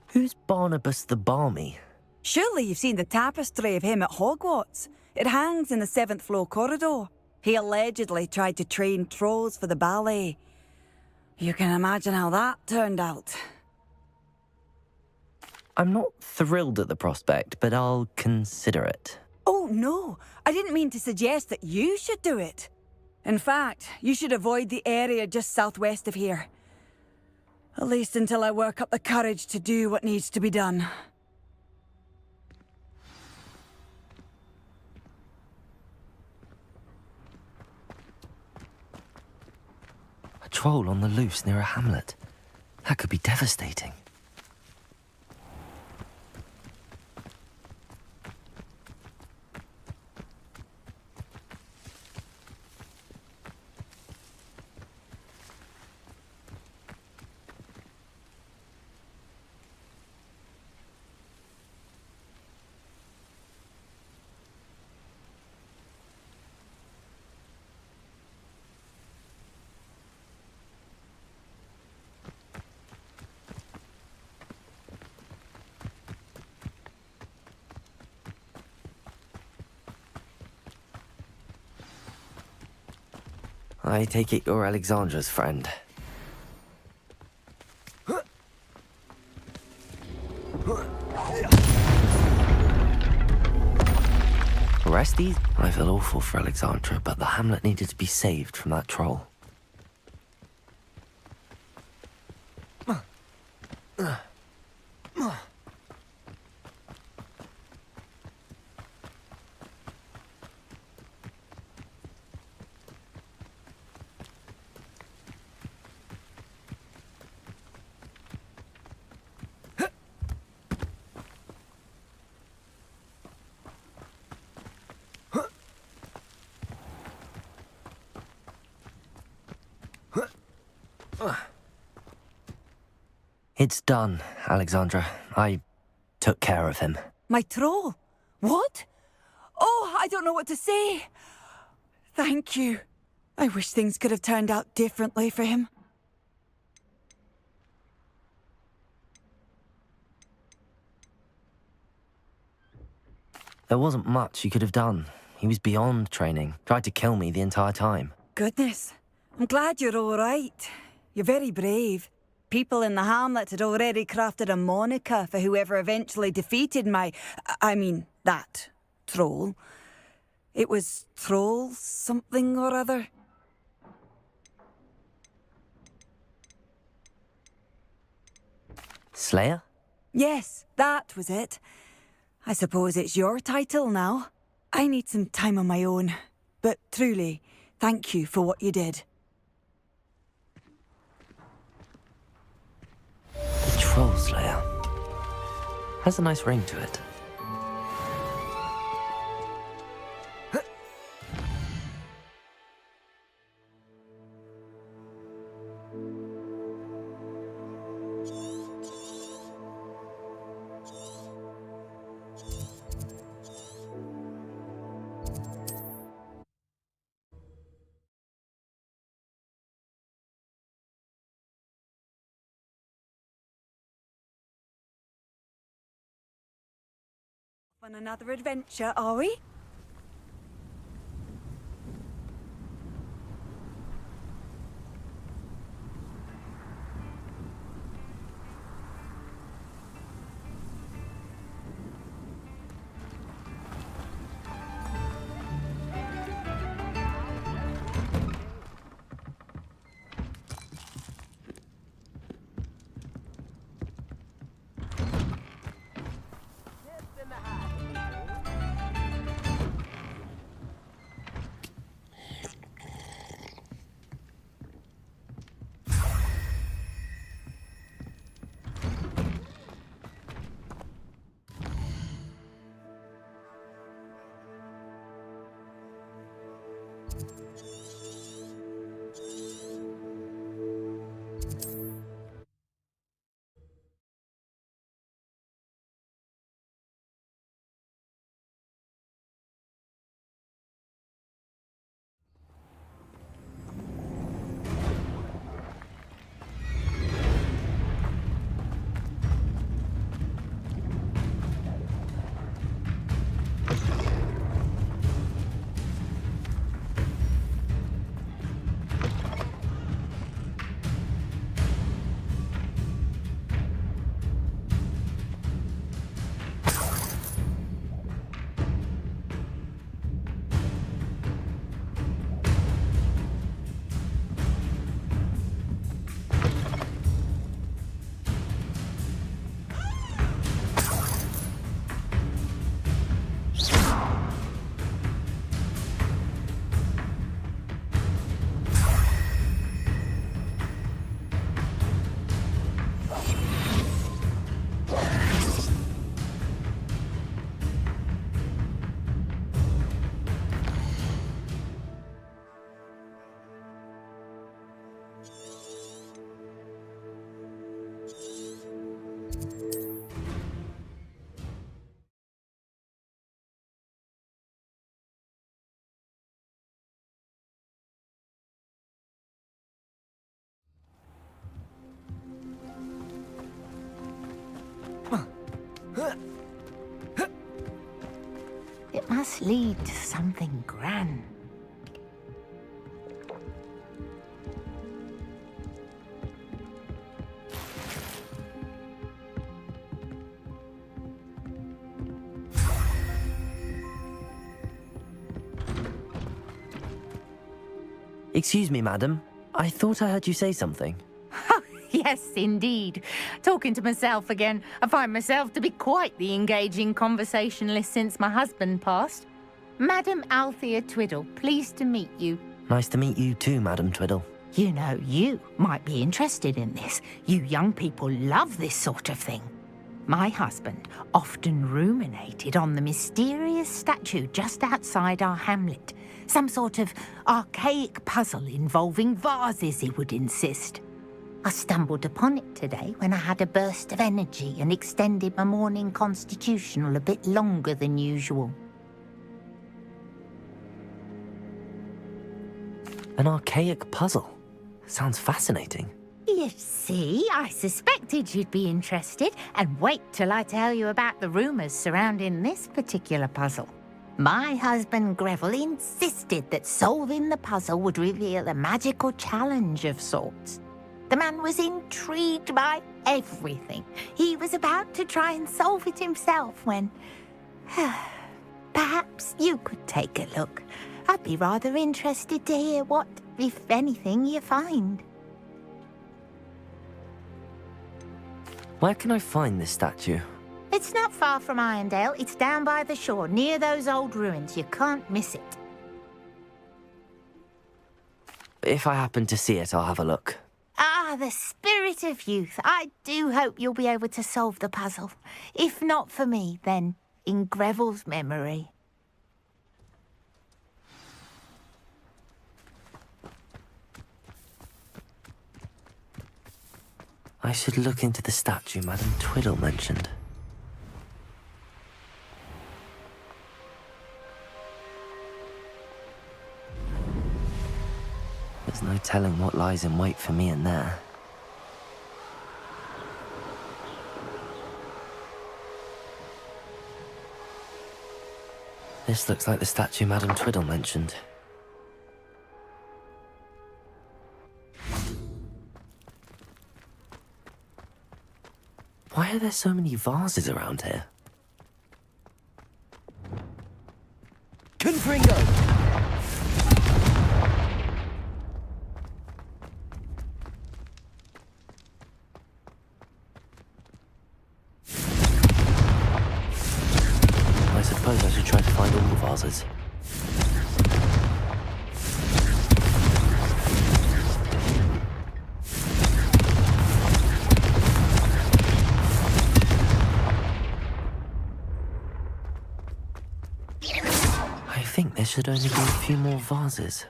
Who's Barnabas the Balmy?
Surely you've seen the tapestry of him at Hogwarts. It hangs in the 7th floor corridor. He allegedly tried to train trolls for the ballet. You can imagine how that turned out.
I'm not thrilled at the prospect, but I'll consider it.
Oh, no. I didn't mean to suggest that you should do it. In fact, you should avoid the area just southwest of here. At least until I work up the courage to do what needs to be done.
A troll on the loose near a hamlet. That could be devastating. I take it you're Alexandra's friend. Orestes? I feel awful for Alexandra, but the hamlet needed to be saved from that troll. It's done, Alexandra. I took care of him.
My troll? What? Oh, I don't know what to say. Thank you. I wish things could have turned out differently for him.
There wasn't much you could have done. He was beyond training. Tried to kill me the entire time.
Goodness. I'm glad you're all right. You're very brave. People in the hamlet had already crafted a moniker for whoever eventually defeated that troll. It was Troll something or other.
Slayer?
Yes, that was it. I suppose it's your title now. I need some time on my own. But truly, thank you for what you did.
The Troll Slayer. Has a nice ring to it.
On another adventure, are we?
It must lead to something grand.
Excuse me, madam. I thought I heard you say something.
Yes, indeed. Talking to myself again. I find myself to be quite the engaging conversationalist since my husband passed. Madam Althea Twiddle, pleased to meet you.
Nice to meet you too, Madam Twiddle.
You know, you might be interested in this. You young people love this sort of thing. My husband often ruminated on the mysterious statue just outside our hamlet. Some sort of archaic puzzle involving vases, he would insist. I stumbled upon it today when I had a burst of energy and extended my morning constitutional a bit longer than usual.
An archaic puzzle. Sounds fascinating.
You see, I suspected you'd be interested, and wait till I tell you about the rumours surrounding this particular puzzle. My husband Greville insisted that solving the puzzle would reveal a magical challenge of sorts. The man was intrigued by everything. He was about to try and solve it himself when... Perhaps you could take a look. I'd be rather interested to hear what, if anything, you find.
Where can I find this statue?
It's not far from Irondale. It's down by the shore, near those old ruins. You can't miss it.
If I happen to see it, I'll have a look.
Ah, the spirit of youth. I do hope you'll be able to solve the puzzle. If not for me, then in Greville's memory.
I should look into the statue Madam Twiddle mentioned. There's no telling what lies in wait for me in there. This looks like the statue Madam Twiddle mentioned. Why are there so many vases around here?
Confringo!
I suppose I should try to find all the vases. I think there should only be a few more vases.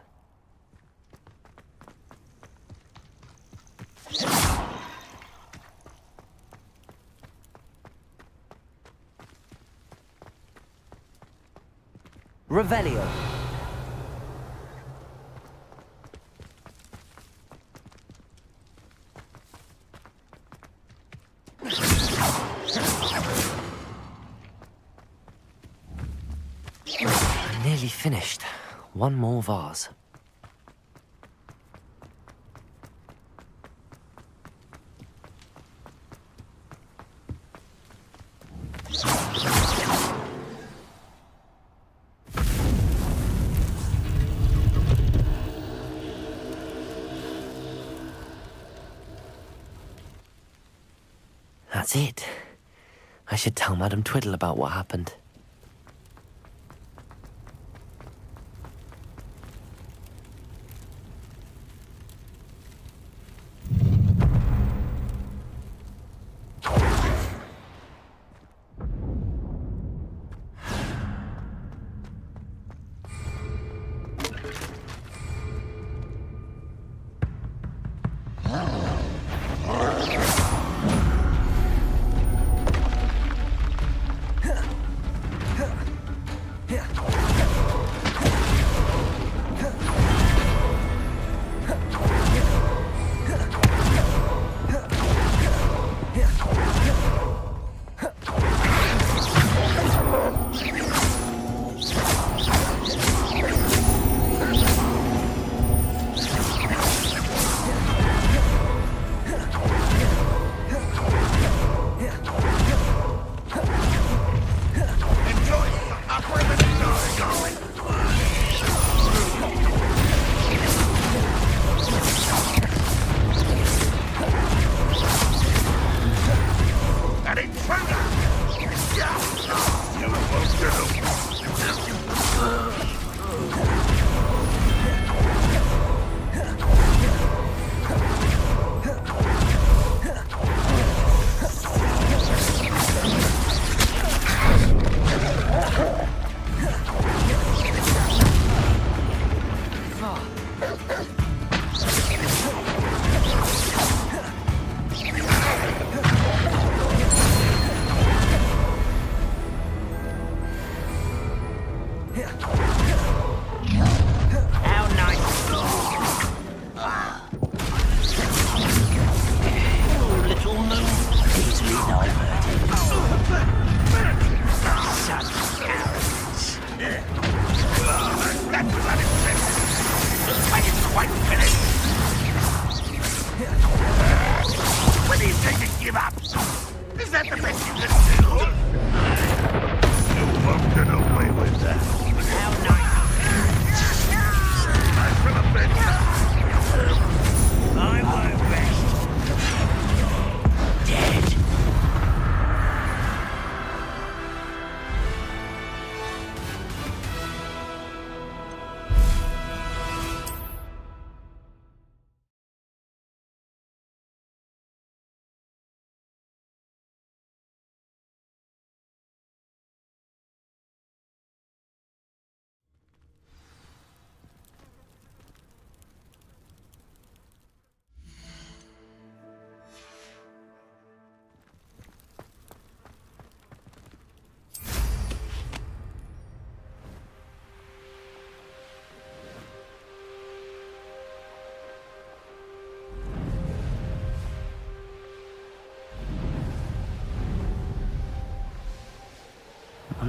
Revelio.
I'm nearly finished. One more vase. That's it. I should tell Madam Twiddle about what happened.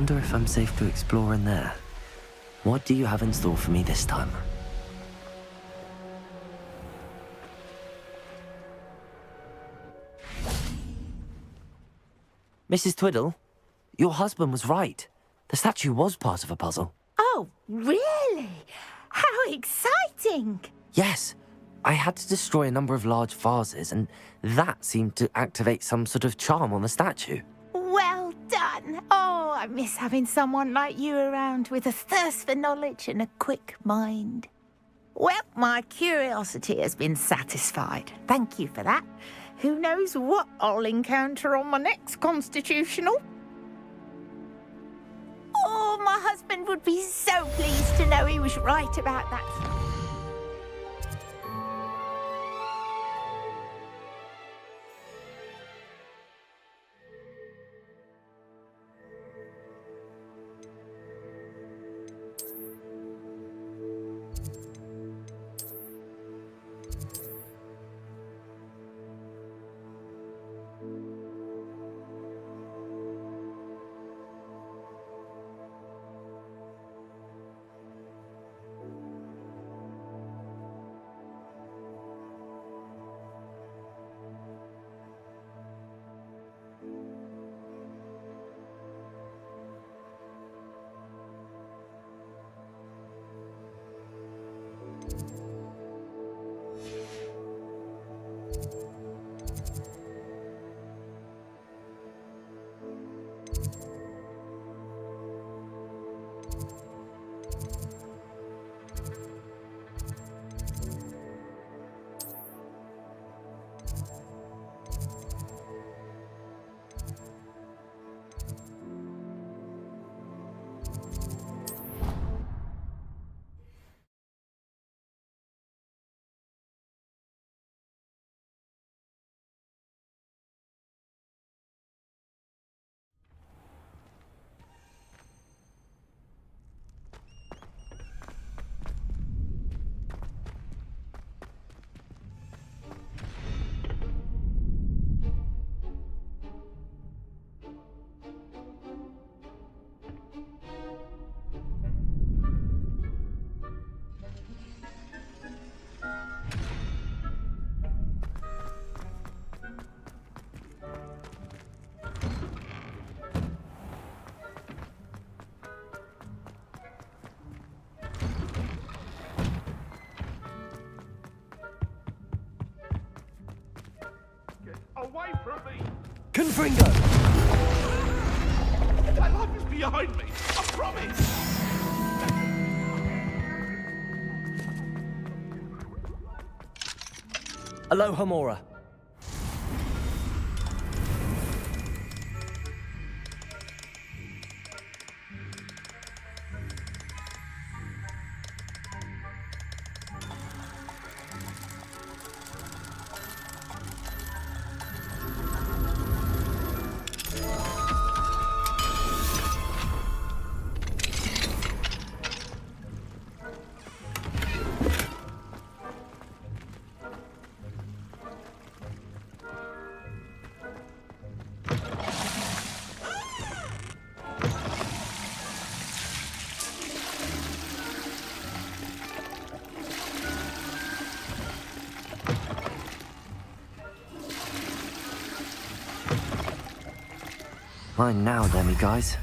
wonder if I'm safe to explore in there. What do you have in store for me this time? Mrs. Twiddle, your husband was right. The statue was part of a puzzle.
Oh, really? How exciting!
Yes, I had to destroy a number of large vases, and that seemed to activate some sort of charm on the statue.
Well done. Oh, I miss having someone like you around with a thirst for knowledge and a quick mind. Well, my curiosity has been satisfied. Thank you for that. Who knows what I'll encounter on my next constitutional? Oh, my husband would be so pleased to know he was right about that.
Away from me!
Confringo!
My life is behind me, I promise!
Aloha Mora. Mine now, Demi guys.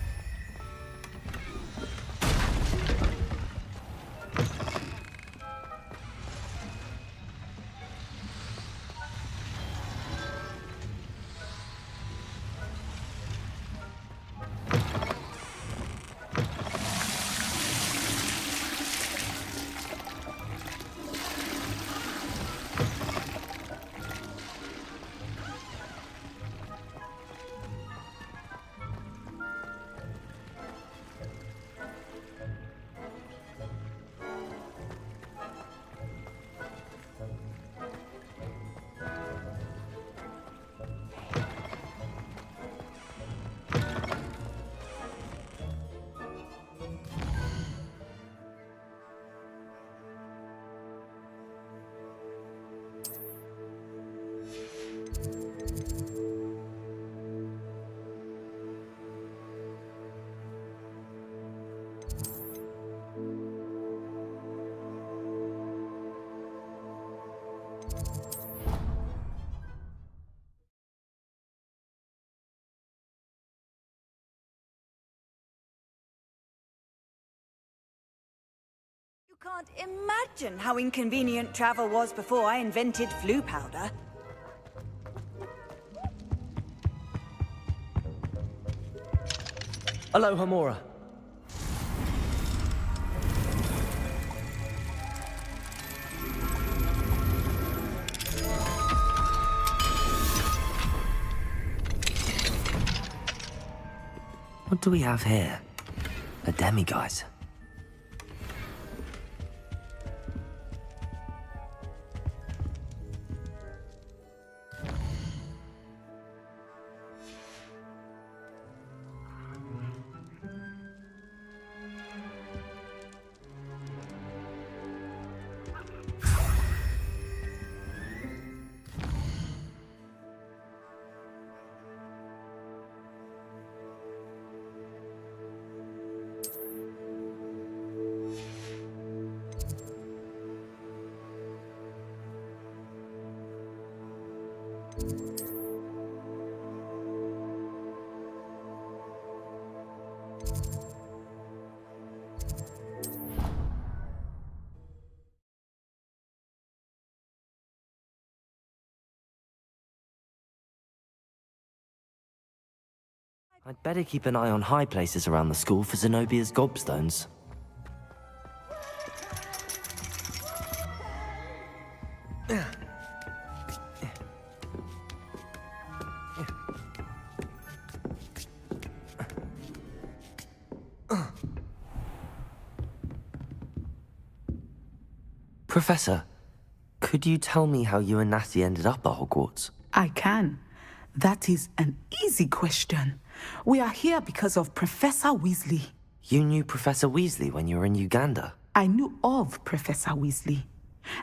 Can't imagine how inconvenient travel was before I invented flu powder.
Aloha, Mora. What do we have here? A demiguise. I'd better keep an eye on high places around the school for Zenobia's gobstones. Professor, could you tell me how you and Natty ended up at Hogwarts?
I can. That is an easy question. We are here because of Professor Weasley.
You knew Professor Weasley when you were in Uganda?
I knew of Professor Weasley.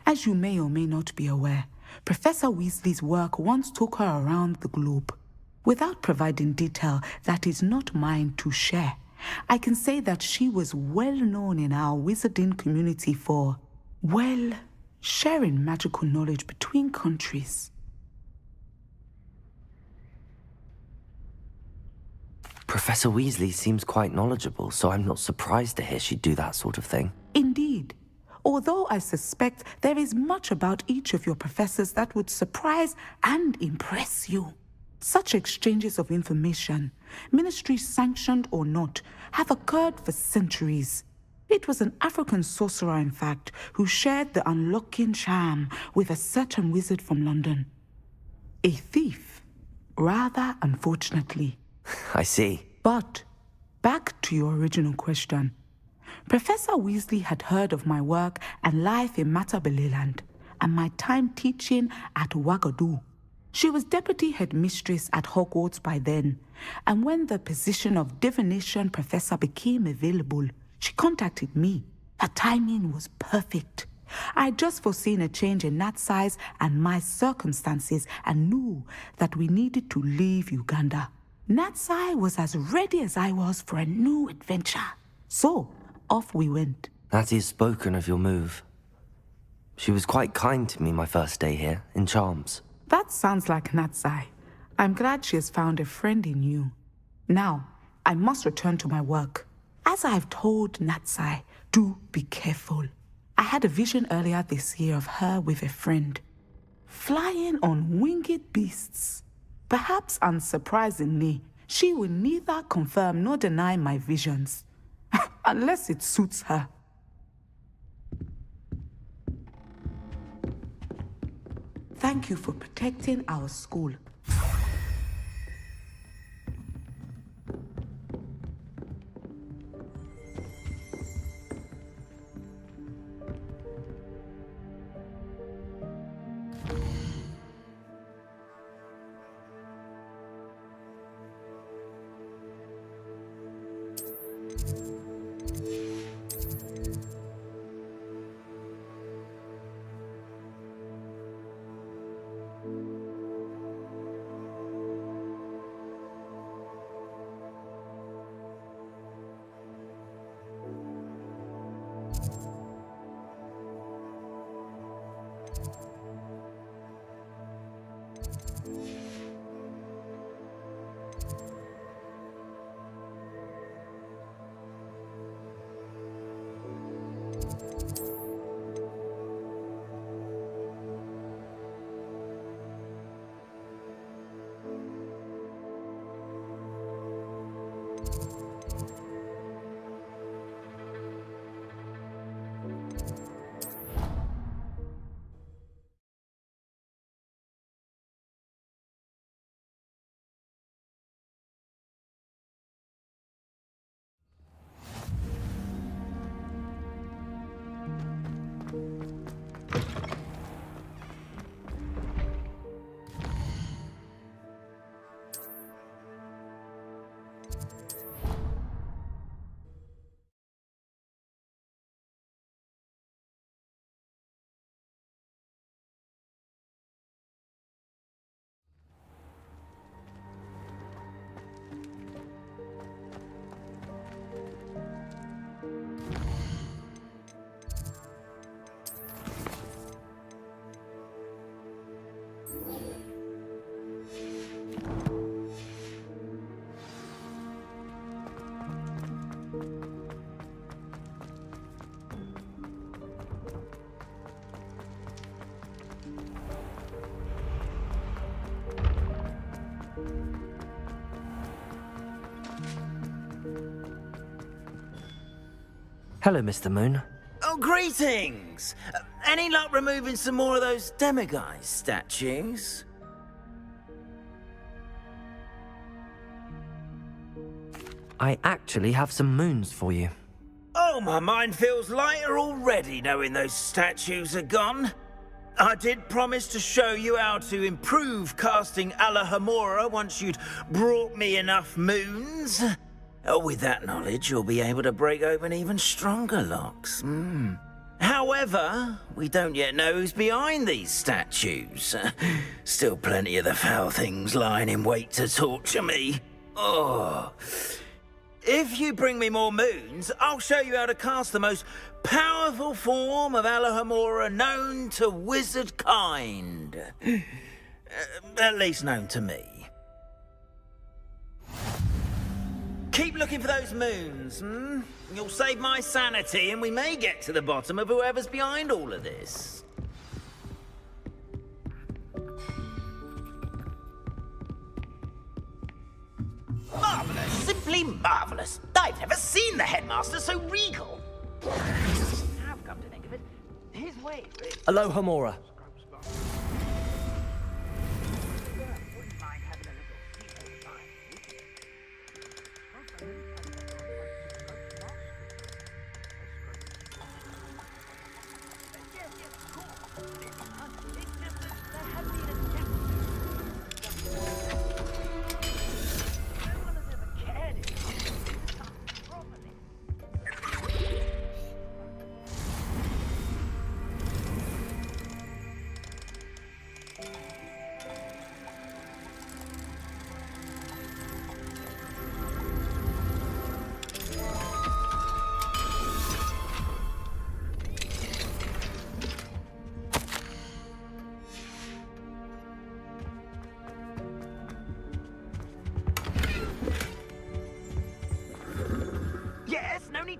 As you may or may not be aware, Professor Weasley's work once took her around the globe. Without providing detail that is not mine to share, I can say that she was well known in our wizarding community for, well, sharing magical knowledge between countries.
Professor Weasley seems quite knowledgeable, so I'm not surprised to hear she'd do that sort of thing.
Indeed. Although I suspect there is much about each of your professors that would surprise and impress you. Such exchanges of information, ministry-sanctioned or not, have occurred for centuries. It was an African sorcerer, in fact, who shared the unlocking charm with a certain wizard from London. A thief, rather unfortunately.
I see.
But, back to your original question. Professor Weasley had heard of my work and life in Matabeleland, and my time teaching at Wagadu. She was deputy headmistress at Hogwarts by then, and when the position of divination professor became available, she contacted me. Her timing was perfect. I had just foreseen a change in Nat's size and my circumstances and knew that we needed to leave Uganda. Natsai was as ready as I was for a new adventure. So, off we went.
Natty's spoken of your move. She was quite kind to me my first day here, in Charms.
That sounds like Natsai. I'm glad she has found a friend in you. Now, I must return to my work. As I've told Natsai, do be careful. I had a vision earlier this year of her with a friend, flying on winged beasts. Perhaps unsurprisingly, she will neither confirm nor deny my visions, unless it suits her. Thank you for protecting our school.
Hello, Mr. Moon.
Oh, greetings! Any luck removing some more of those demiguise statues?
I actually have some moons for you.
Oh, my mind feels lighter already knowing those statues are gone. I did promise to show you how to improve casting Alohomora once you'd brought me enough moons. With that knowledge, you'll be able to break open even stronger locks. However, we don't yet know who's behind these statues. Still plenty of the foul things lying in wait to torture me. Oh. If you bring me more moons, I'll show you how to cast the most powerful form of Alohomora known to wizard kind. At least known to me. Keep looking for those moons, You'll save my sanity and we may get to the bottom of whoever's behind all of this.
Marvellous, simply marvellous. I've never seen the headmaster so regal. I've come to think of it, his way really...
Alohomora.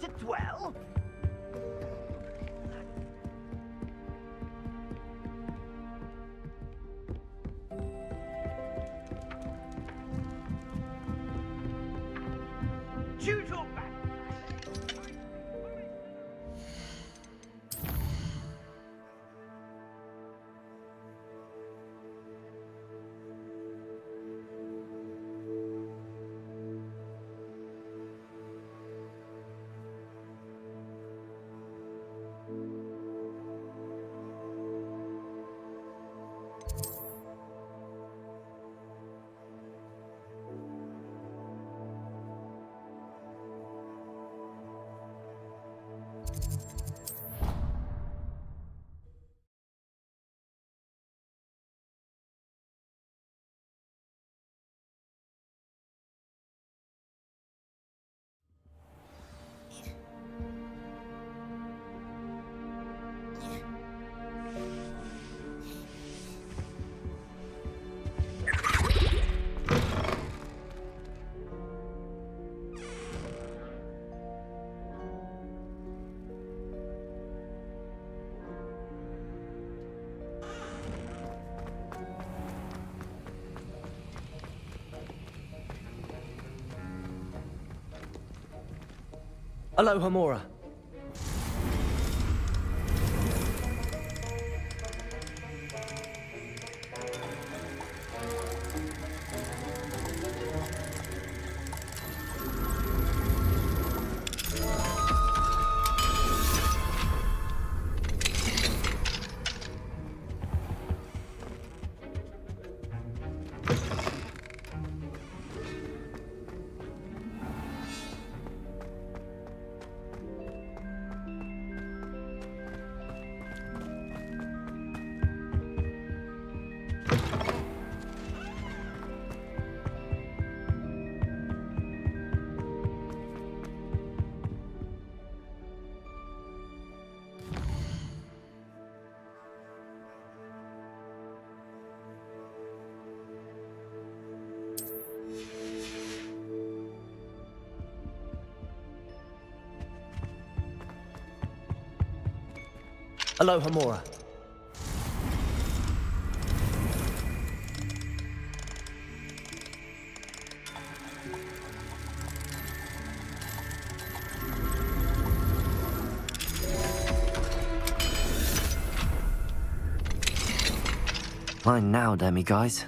To dwell? Choose your back.
Alohomora. Aloha Mora.
Mine now, demi-guys.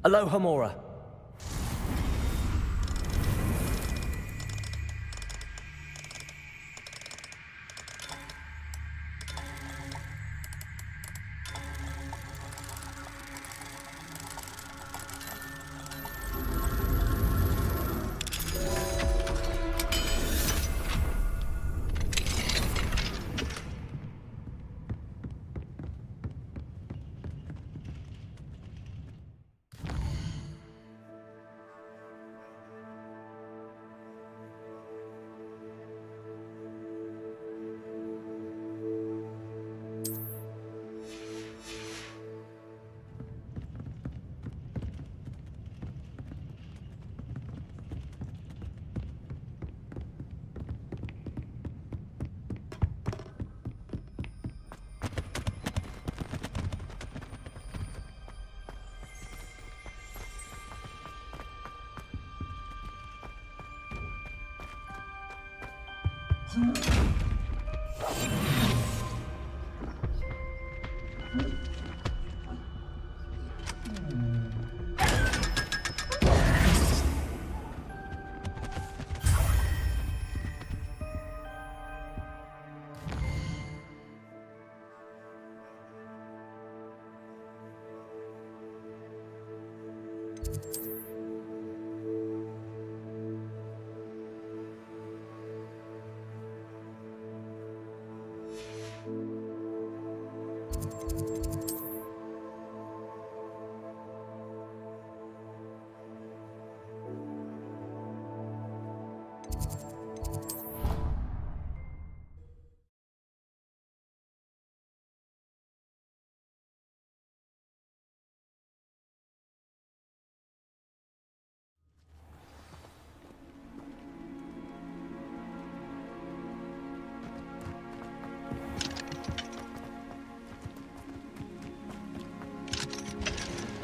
Aloha Mora.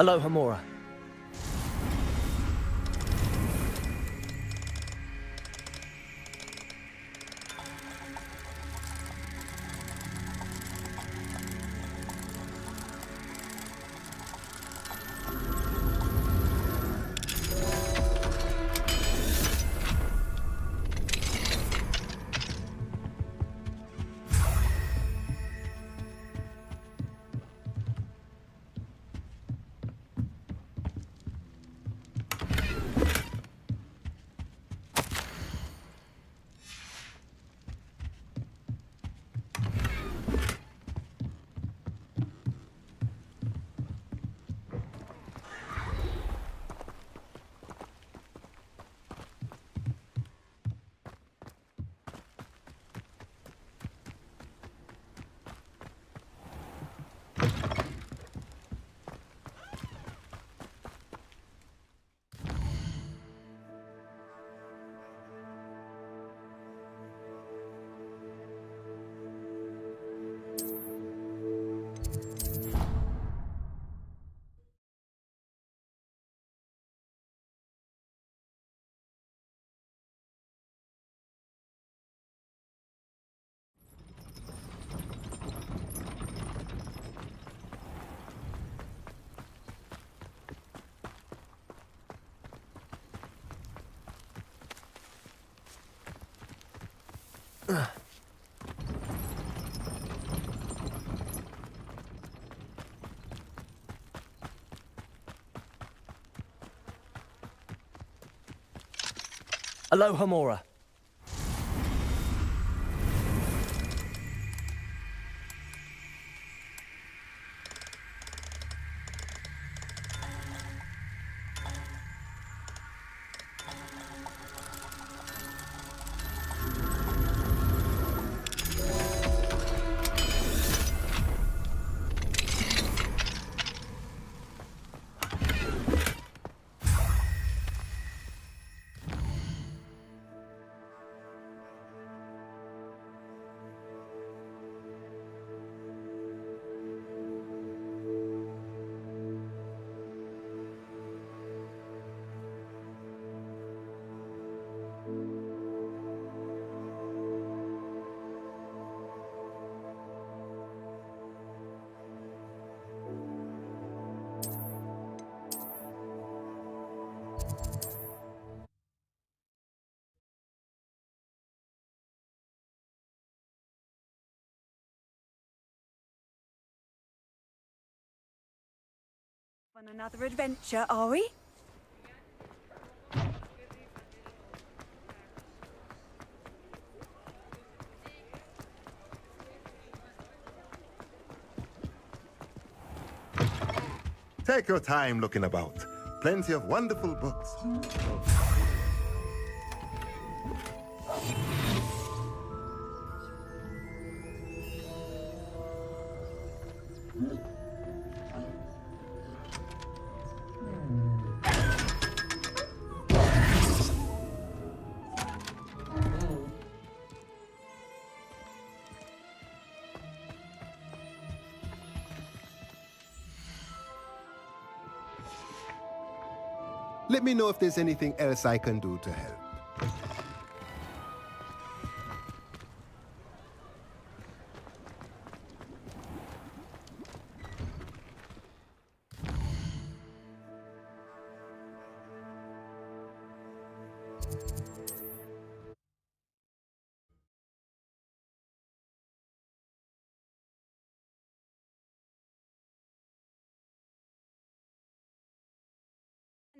Aloha Mora. Aloha Mora.
On another adventure, are we?
Take your time looking about. Plenty of wonderful books. Let me know if there's anything else I can do to help.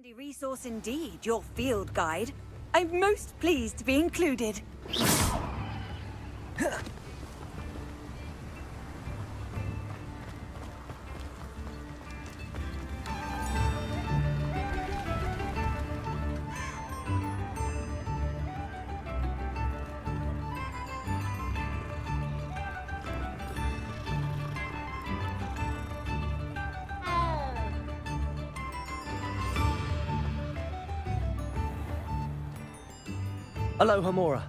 Handy resource indeed, your field guide. I'm most pleased to be included.
Aloha Mora.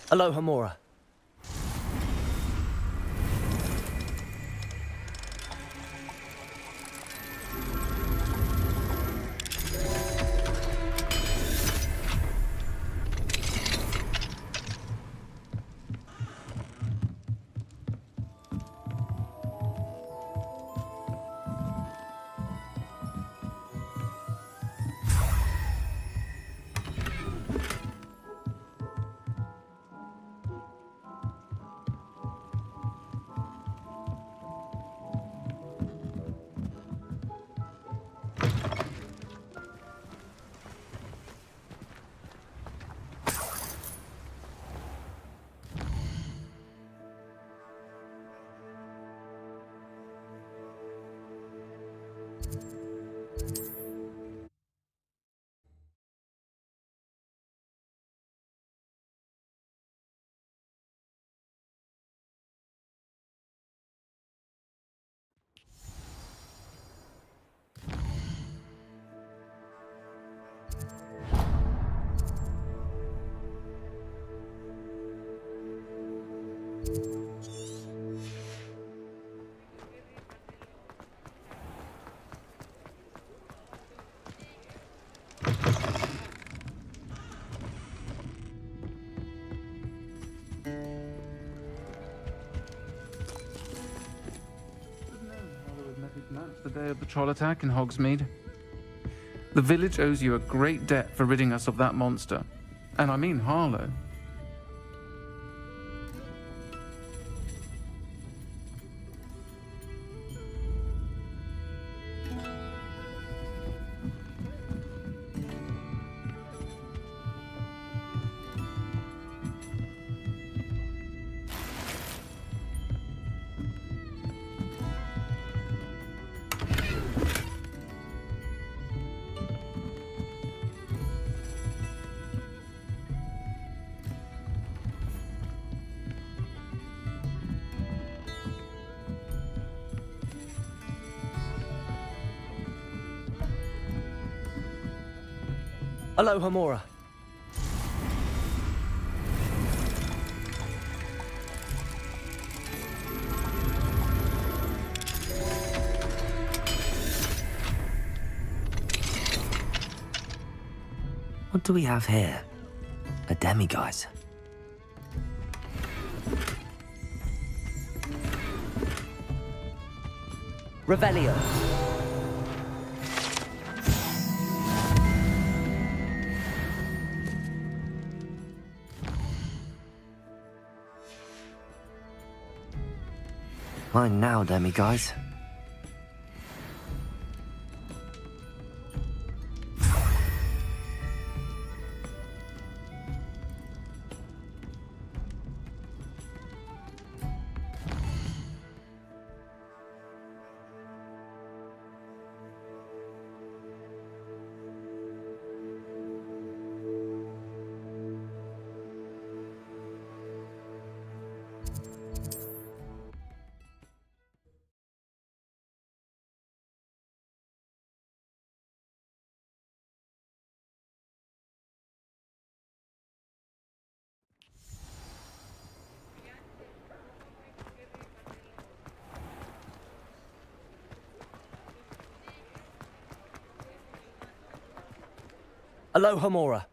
Aloha Mora.
The day of the troll attack in Hogsmeade. The village owes you a great debt for ridding us of that monster. And I mean Harlow.
Aloha Mora. What do we have here? A demiguise. Revelio. Mine now, demiguise. Aloha Mora.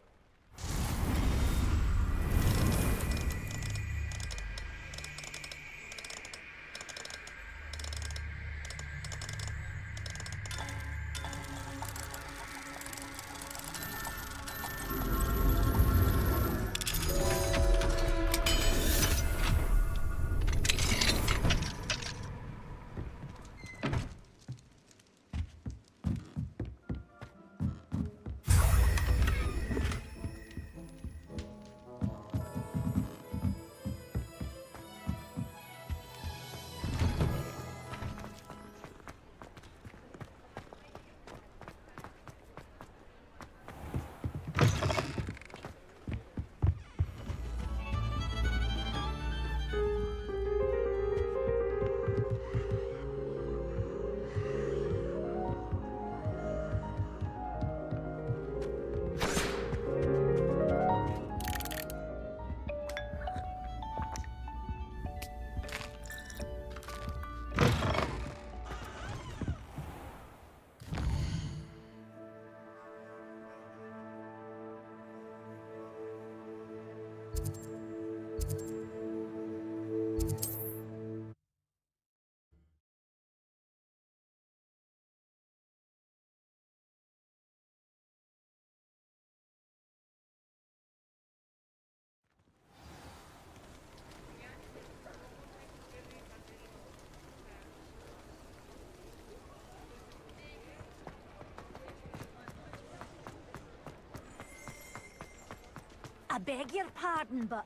I beg your pardon, but...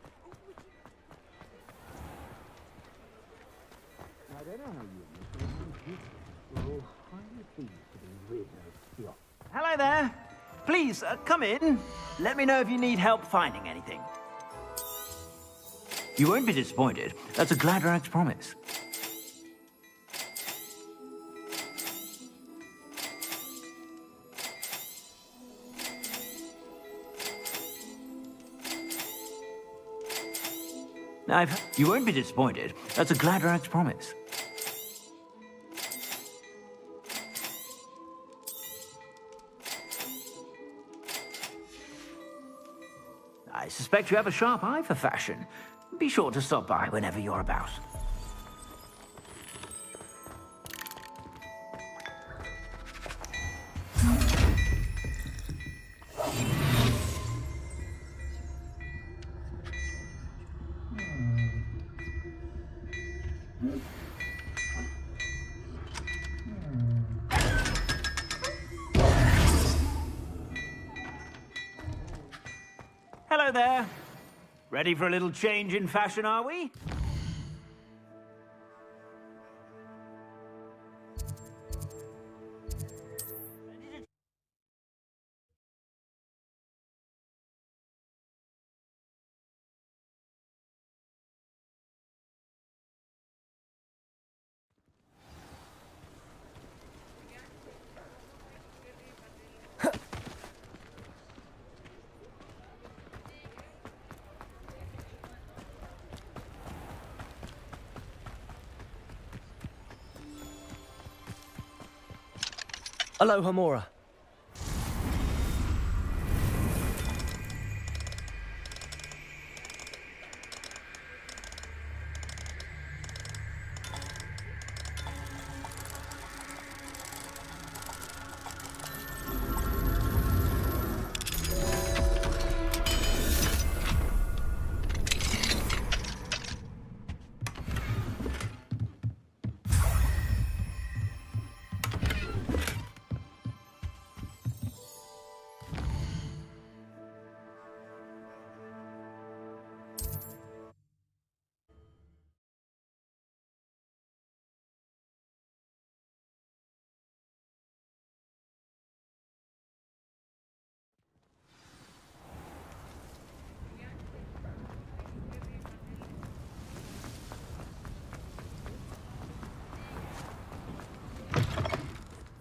I don't know how you
Hello there. Please, come in. Let me know if you need help finding anything. You won't be disappointed. That's a Gladrag's promise. You won't be disappointed. That's a Gladrag's promise. I suspect you have a sharp eye for fashion. Be sure to stop by whenever you're about. Hello there. Ready for a little change in fashion, are we?
Aloha Mora.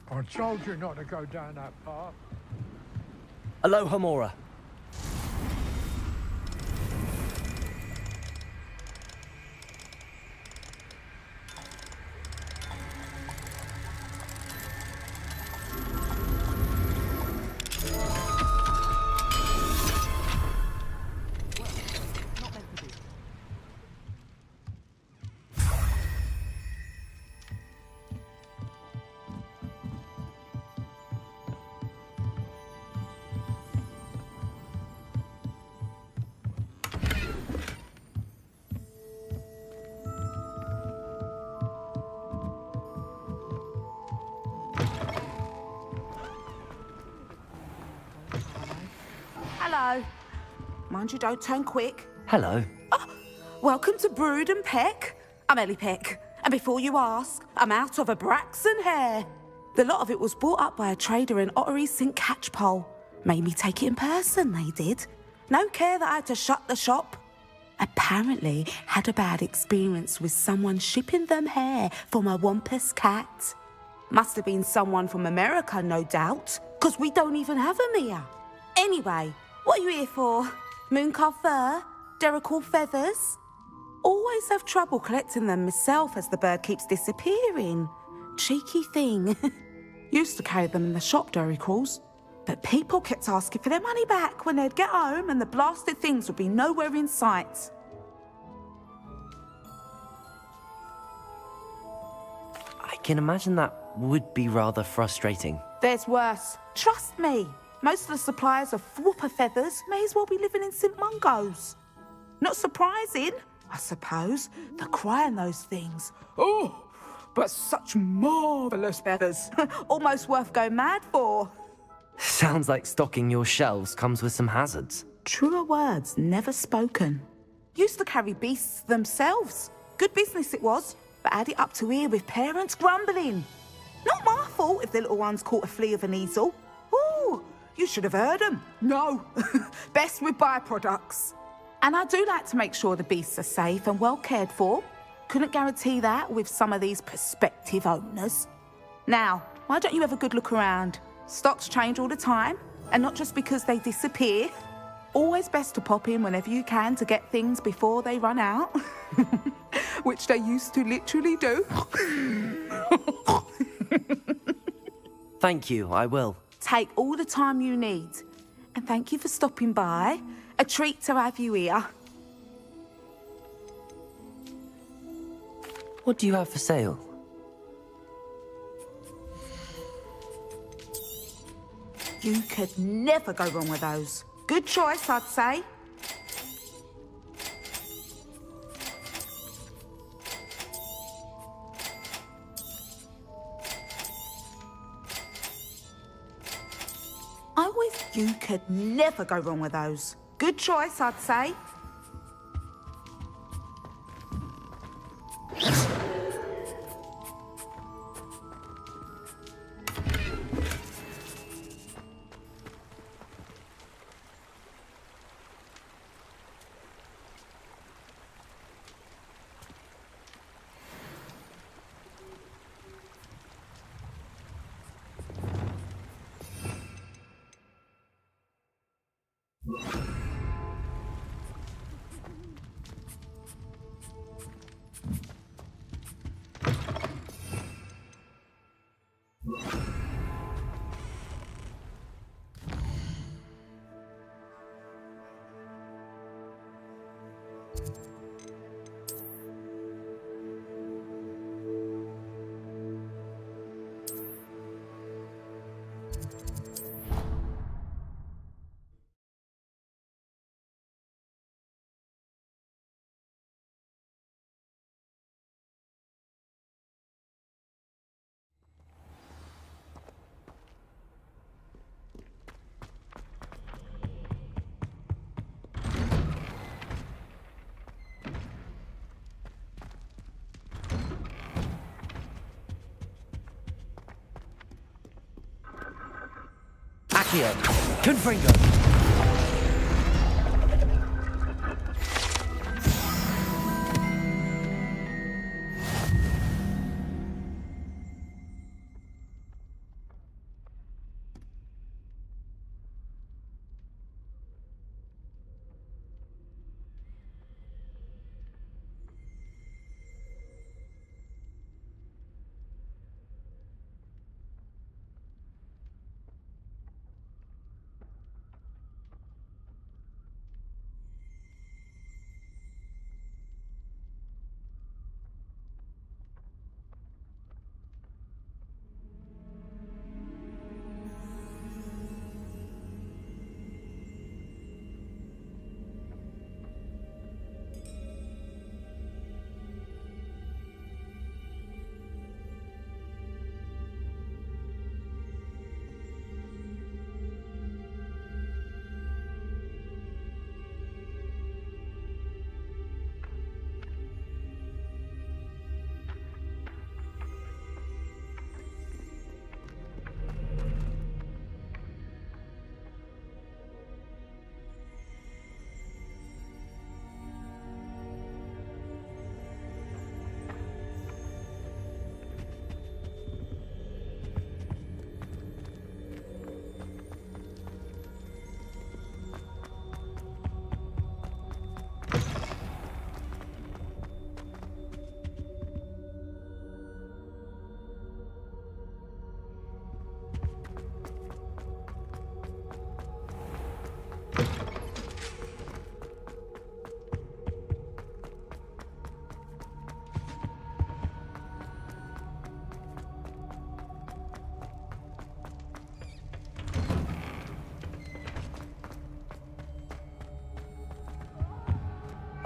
I told you not to go down that path.
Aloha Mora.
Hello. Mind you don't turn quick.
Hello.
Welcome to Brood and Peck. I'm Ellie Peck. And before you ask, I'm out of a Braxton hair. The lot of it was bought up by a trader in Ottery St. Catchpole. Made me take it in person, they did. No care that I had to shut the shop. Apparently had a bad experience with someone shipping them hair for my Wampus cat. Must have been someone from America, no doubt, because we don't even have them here. Anyway, what are you here for? Mooncar fur? Derrickle feathers? Always have trouble collecting them myself as the bird keeps disappearing. Cheeky thing. Used to carry them in the shop, Derricles. But people kept asking for their money back when they'd get home and the blasted things would be nowhere in sight.
I can imagine that would be rather frustrating.
There's worse. Trust me. Most of the suppliers of whooper feathers may as well be living in St. Mungo's. Not surprising, I suppose, the cry in those things. Oh, but such marvellous feathers. Almost worth going mad for.
Sounds like stocking your shelves comes with some hazards.
Truer words never spoken. Used to carry beasts themselves. Good business it was, but add it up to here with parents grumbling. Not my fault if the little ones caught a flea of an easel. Ooh, you should have heard them. No, best with byproducts. And I do like to make sure the beasts are safe and well cared for. Couldn't guarantee that with some of these prospective owners. Now, why don't you have a good look around? Stocks change all the time, and not just because they disappear. Always best to pop in whenever you can to get things before they run out. Which they used to literally do.
Thank you, I will.
Take all the time you need. And thank you for stopping by. A treat to have you here.
What do you have for sale?
You could never go wrong with those. Good choice, I'd say. You could never go wrong with those. Good choice, I'd say.
Accio, Confringo.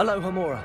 Hello, Hamura.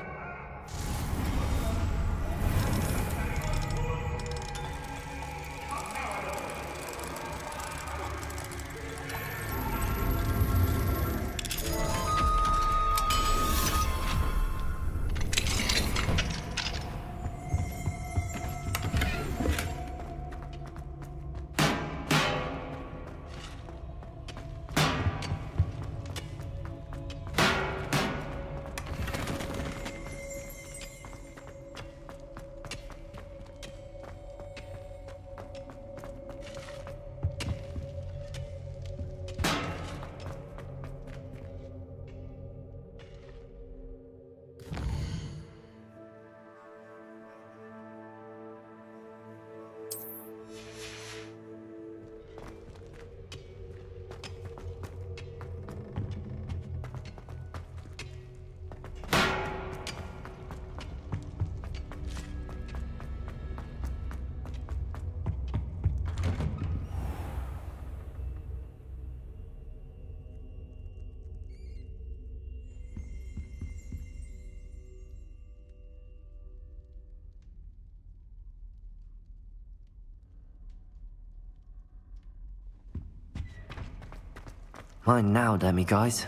Mine now, demi-guys.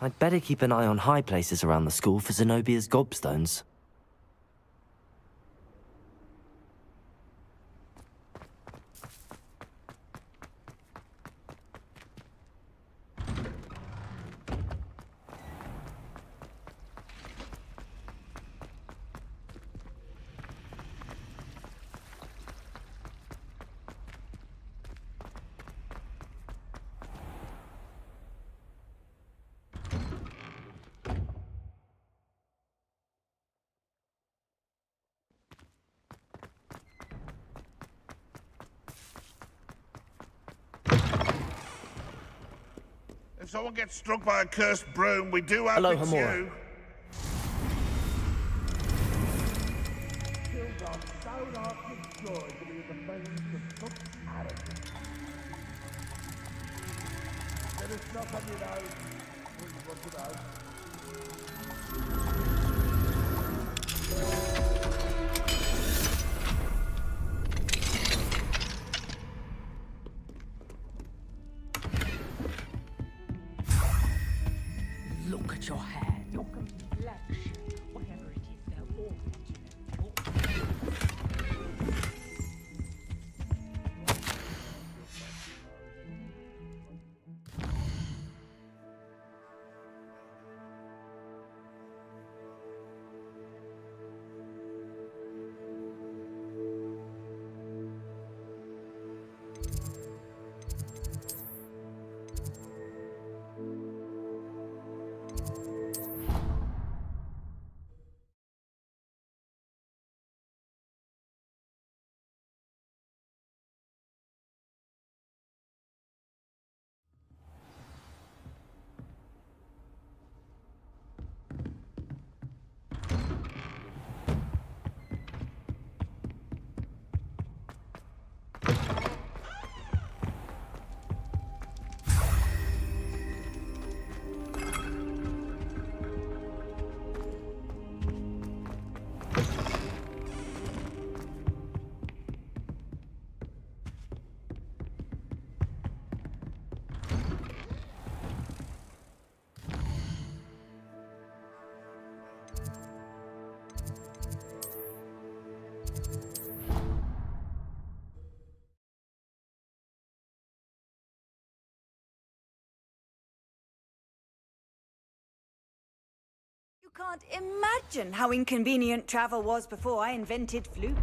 I'd better keep an eye on high places around the school for Zenobia's gobstones.
If someone gets struck by a cursed broom, we do have
Hello,
it's
Hamura.
you.
Look at your hair, your complexion, whatever it is, they're all
You can't imagine how inconvenient travel was before I invented flute.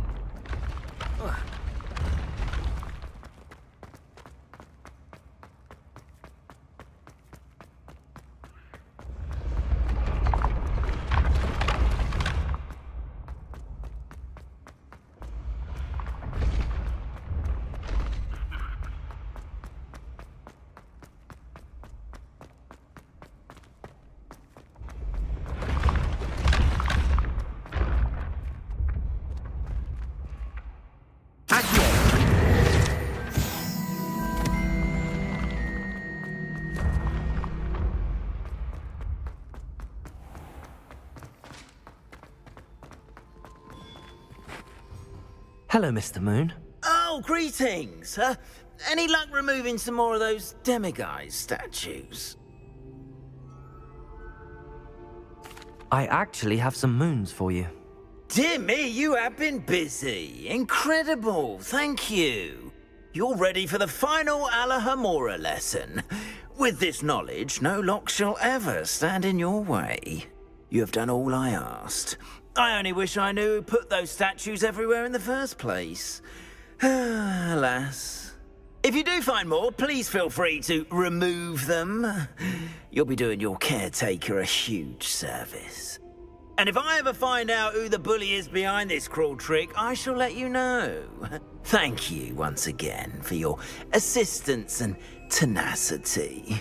Hello, Mr. Moon.
Oh, greetings! Any luck removing some more of those demiguise statues?
I actually have some moons for you.
Dear me, you have been busy. Incredible, thank you. You're ready for the final Alhamora lesson. With this knowledge, no lock shall ever stand in your way. You have done all I asked. I only wish I knew who put those statues everywhere in the first place. Alas. If you do find more, please feel free to remove them. You'll be doing your caretaker a huge service. And if I ever find out who the bully is behind this cruel trick, I shall let you know. Thank you once again for your assistance and tenacity.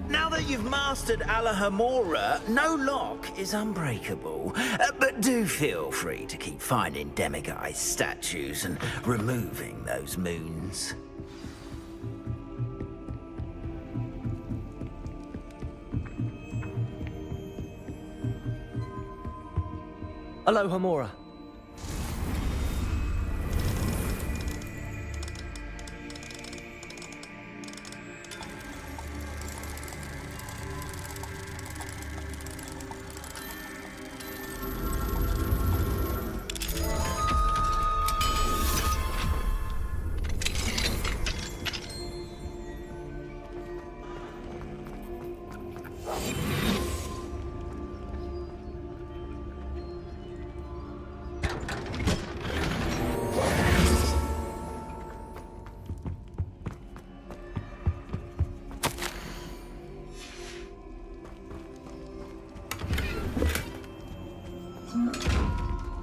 Now that you've mastered Alohomora, no lock is unbreakable. But do feel free to keep finding demiguise statues and removing those moons.
Alohomora.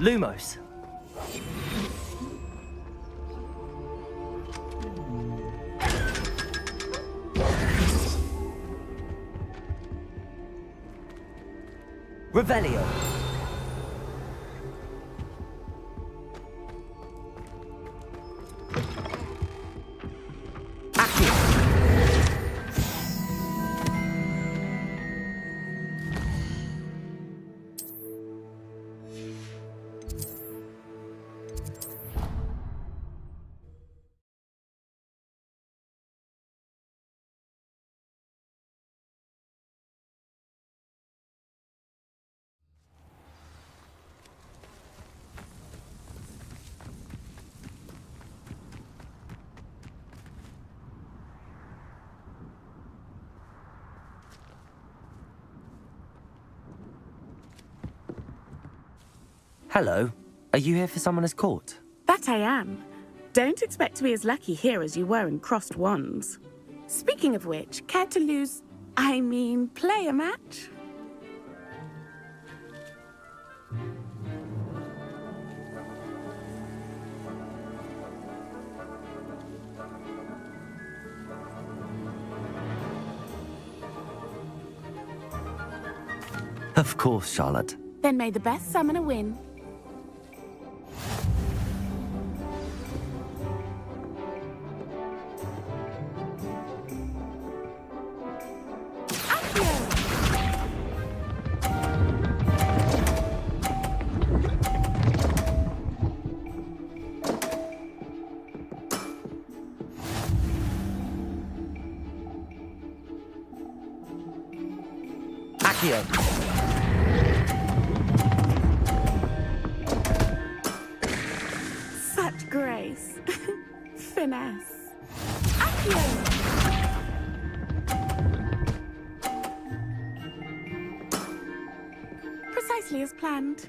Lumos. Revelio. Hello. Are you here for Summoner's Court?
That I am. Don't expect to be as lucky here as you were in Crossed Wands. Speaking of which, care to play a match?
Of course, Charlotte.
Then may the best summoner win. Such grace. Finesse. Accio! Precisely as planned.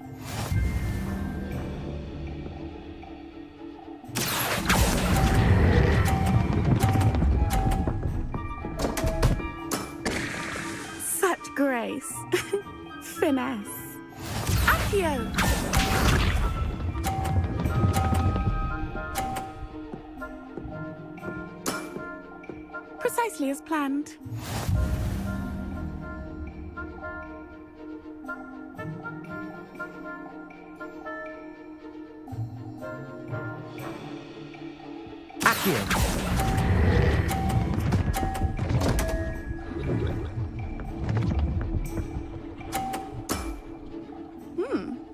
Such grace. Finesse. Accio! Precisely as planned.
Accio!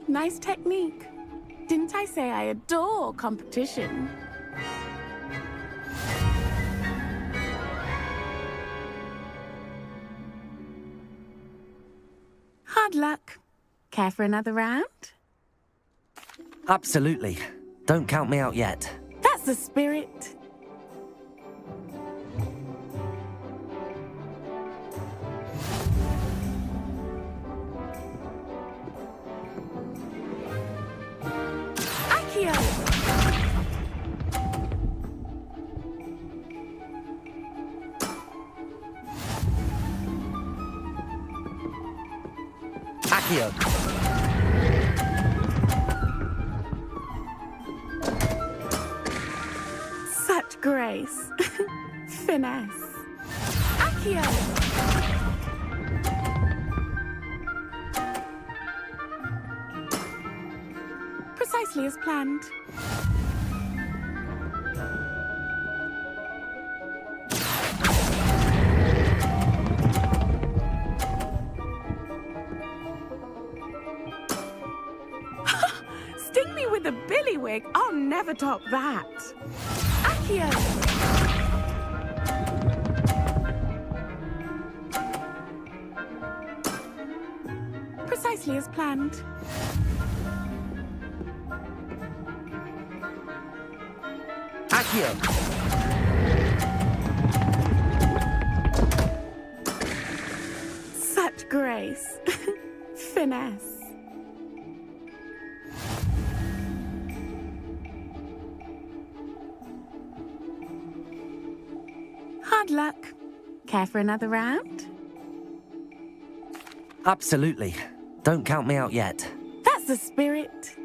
Nice technique. Didn't I say I adore competition? Hard luck. Care for another round?
Absolutely. Don't count me out yet.
That's the spirit.
Accio.
Such grace. Finesse. Accio. Precisely as planned. Sting me with a billywig. I'll never top that. Accio. Precisely as planned.
Accio.
Such grace. Finesse. Hard luck. Care for another round?
Absolutely. Don't count me out yet.
That's the spirit.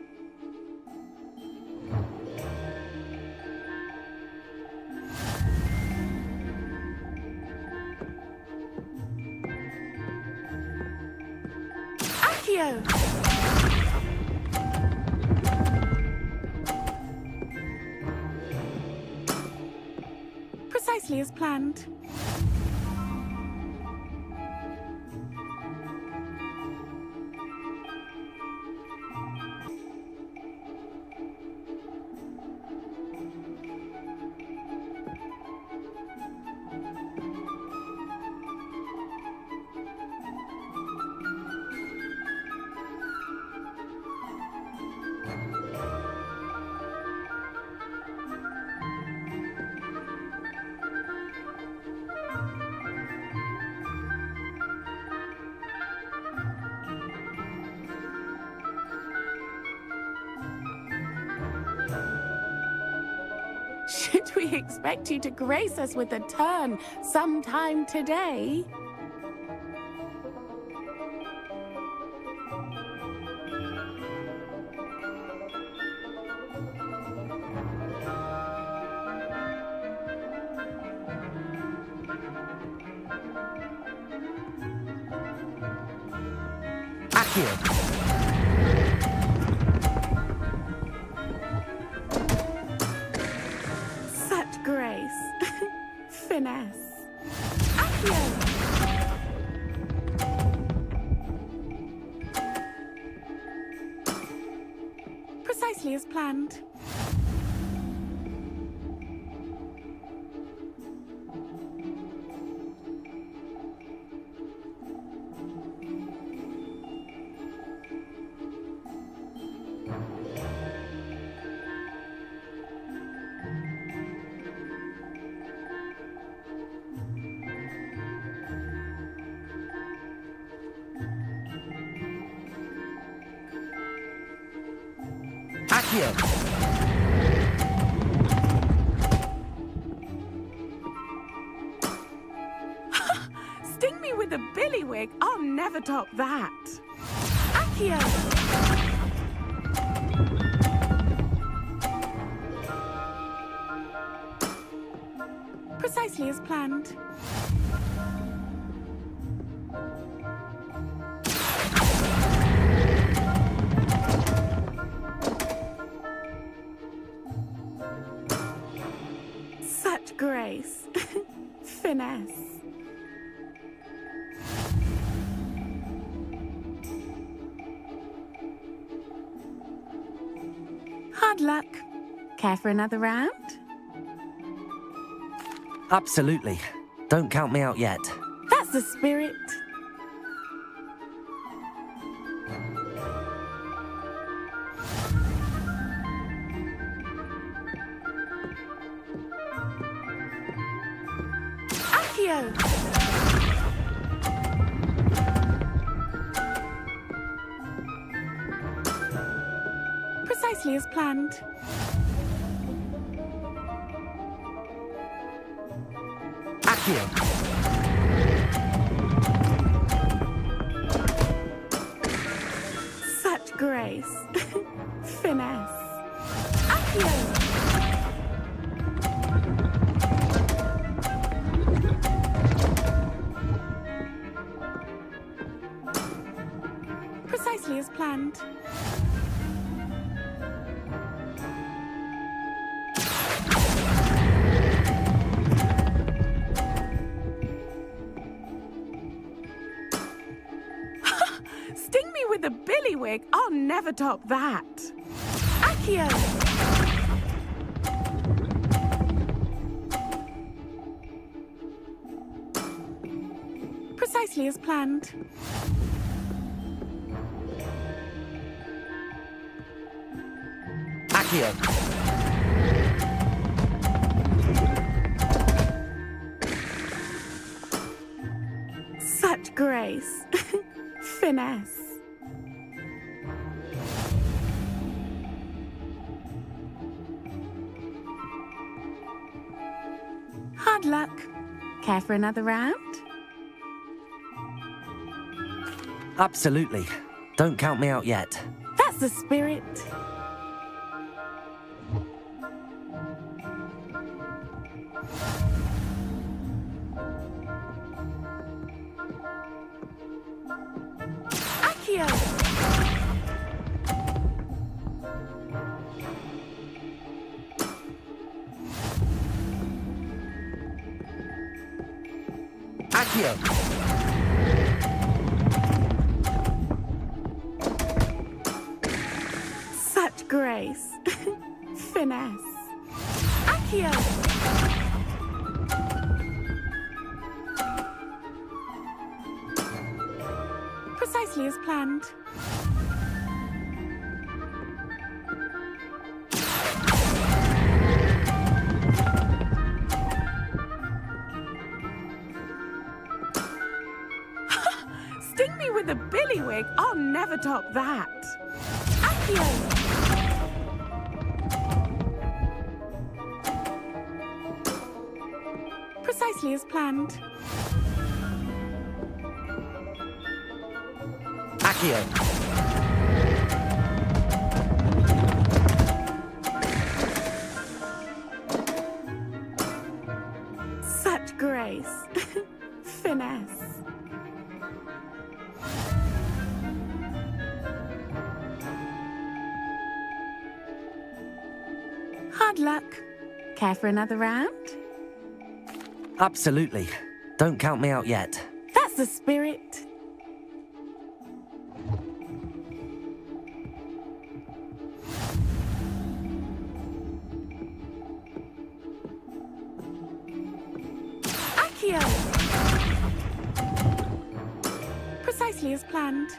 Accio. Precisely as planned. Should we expect you to grace us with a turn sometime today?
Accio.
Such grace. Finesse. Accio. Precisely as planned.
Accio.
Sting me with a billywig. I'll never top that. Accio. Precisely as planned. Such grace. Finesse. Hard luck. Care for another round?
Absolutely. Don't count me out yet.
That's the spirit. Accio. Precisely as planned.
Accio.
Such grace. Finesse. Accio. Precisely as planned. Sting me with a billywig. I'll never top that. Accio. Precisely as planned.
Accio.
Such grace. Finesse. Hard luck. Care for another round?
Absolutely. Don't count me out yet.
That's the spirit. Accio.
Accio.
Such grace. Finesse. Accio. Precisely as planned. Sting me with a billywig. I'll never top that. Accio. Precisely as planned.
Accio.
Such grace. Finesse. Hard luck. Care for another round?
Absolutely. Don't count me out yet.
That's the spirit. Accio. Precisely as planned.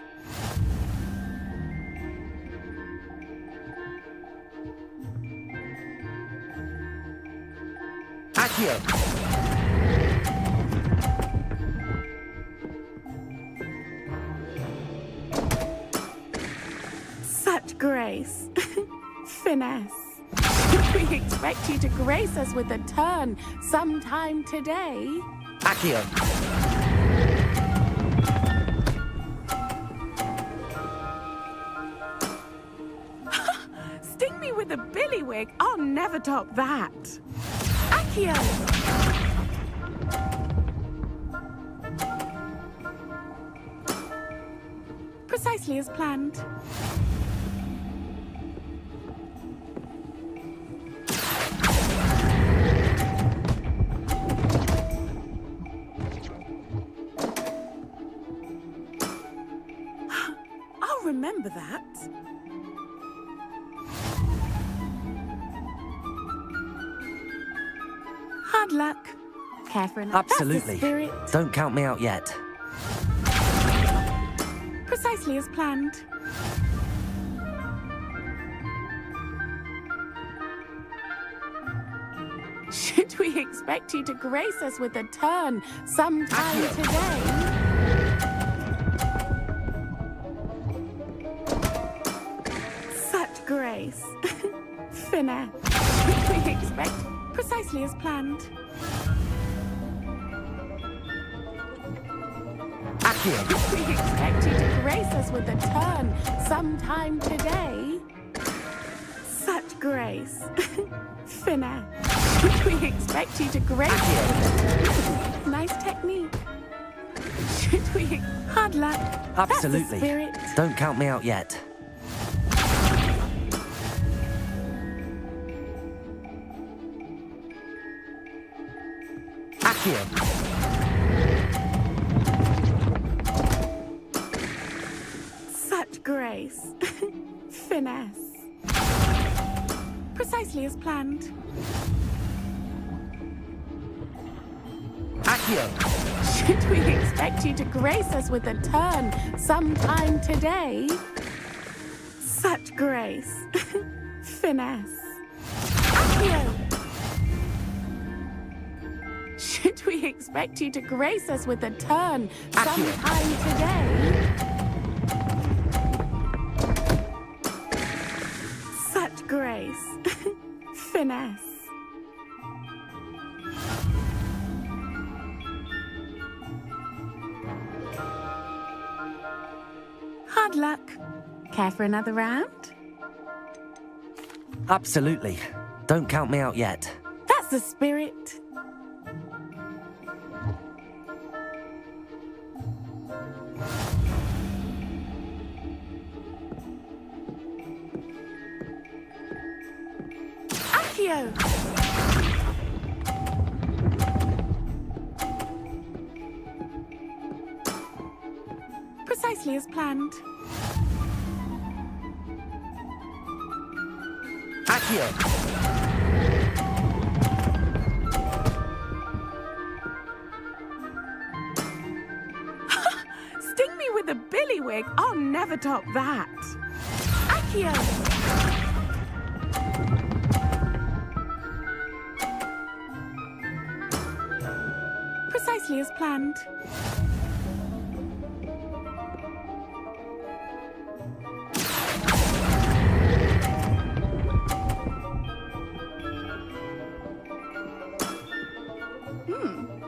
Accio.
Such grace. Finesse. We expect you to grace us with a turn sometime today.
Accio.
Sting me with a billywig. I'll never top that. Accio. Precisely as planned. I'll remember that. Hard luck. Care for another.
Absolutely.
That's the spirit.
Don't count me out yet.
Precisely as planned. Should we expect you to grace us with a turn sometime today? Such grace. Finesse. Should we expect precisely as planned?
Accio.
Should we expect you to grace us with a turn sometime today? Such grace. Finesse. Should we expect you to grace us? Nice technique. Should we? Hard luck.
Absolutely.
That's the spirit.
Don't count me out yet. Accio.
Such grace. Finesse. Precisely as planned.
Accio.
Should we expect you to grace us with a turn sometime today? Such grace. Finesse. Accio. Should we expect you to grace us with a turn sometime today? Such grace. Finesse. Hard luck. Care for another round?
Absolutely. Don't count me out yet.
That's the spirit. Accio. Precisely as planned.
Accio.
Sting me with a billywig. I'll never top that. Accio. Precisely as planned.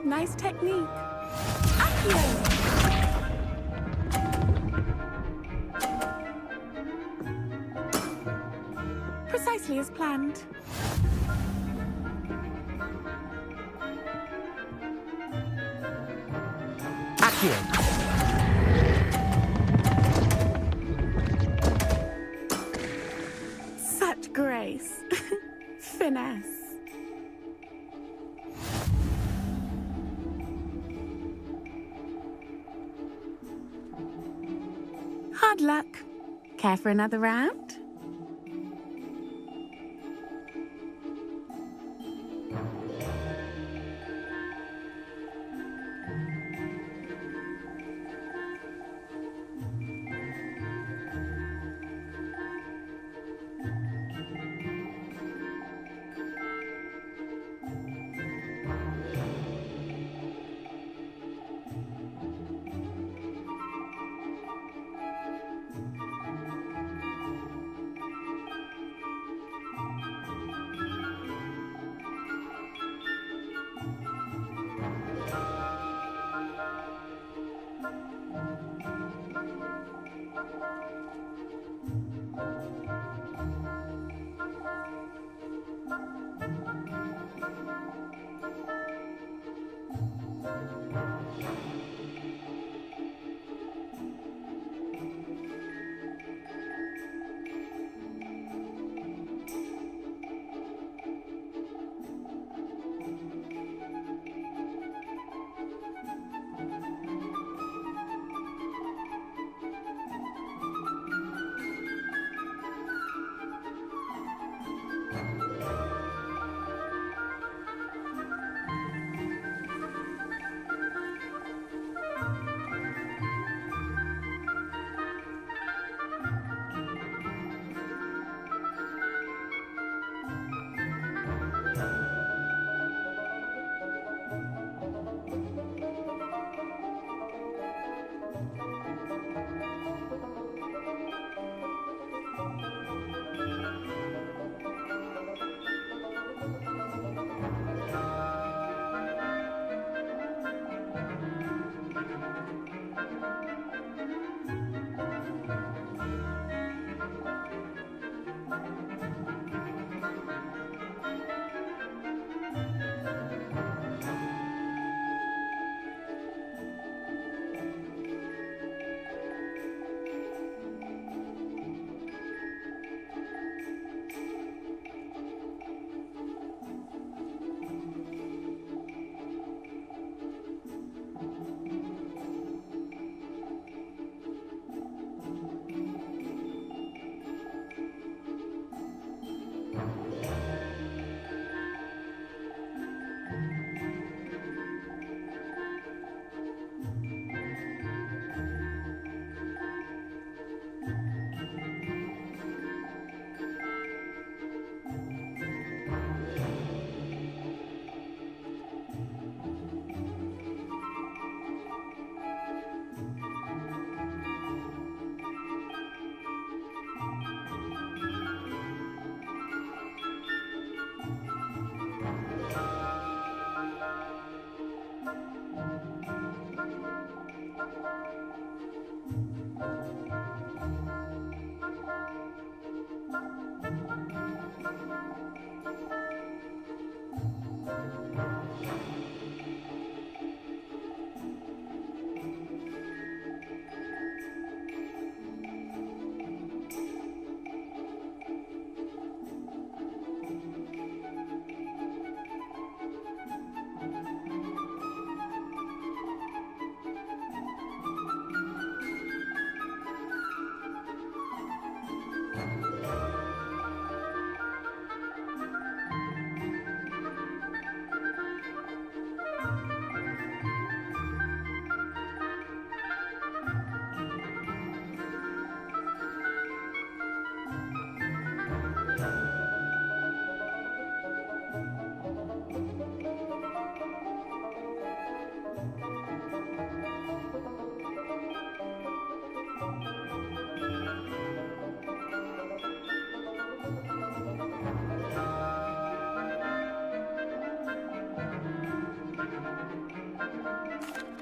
Nice technique. Accio. Precisely as planned.
Accio.
Such grace. Finesse. Hard luck. Care for another round?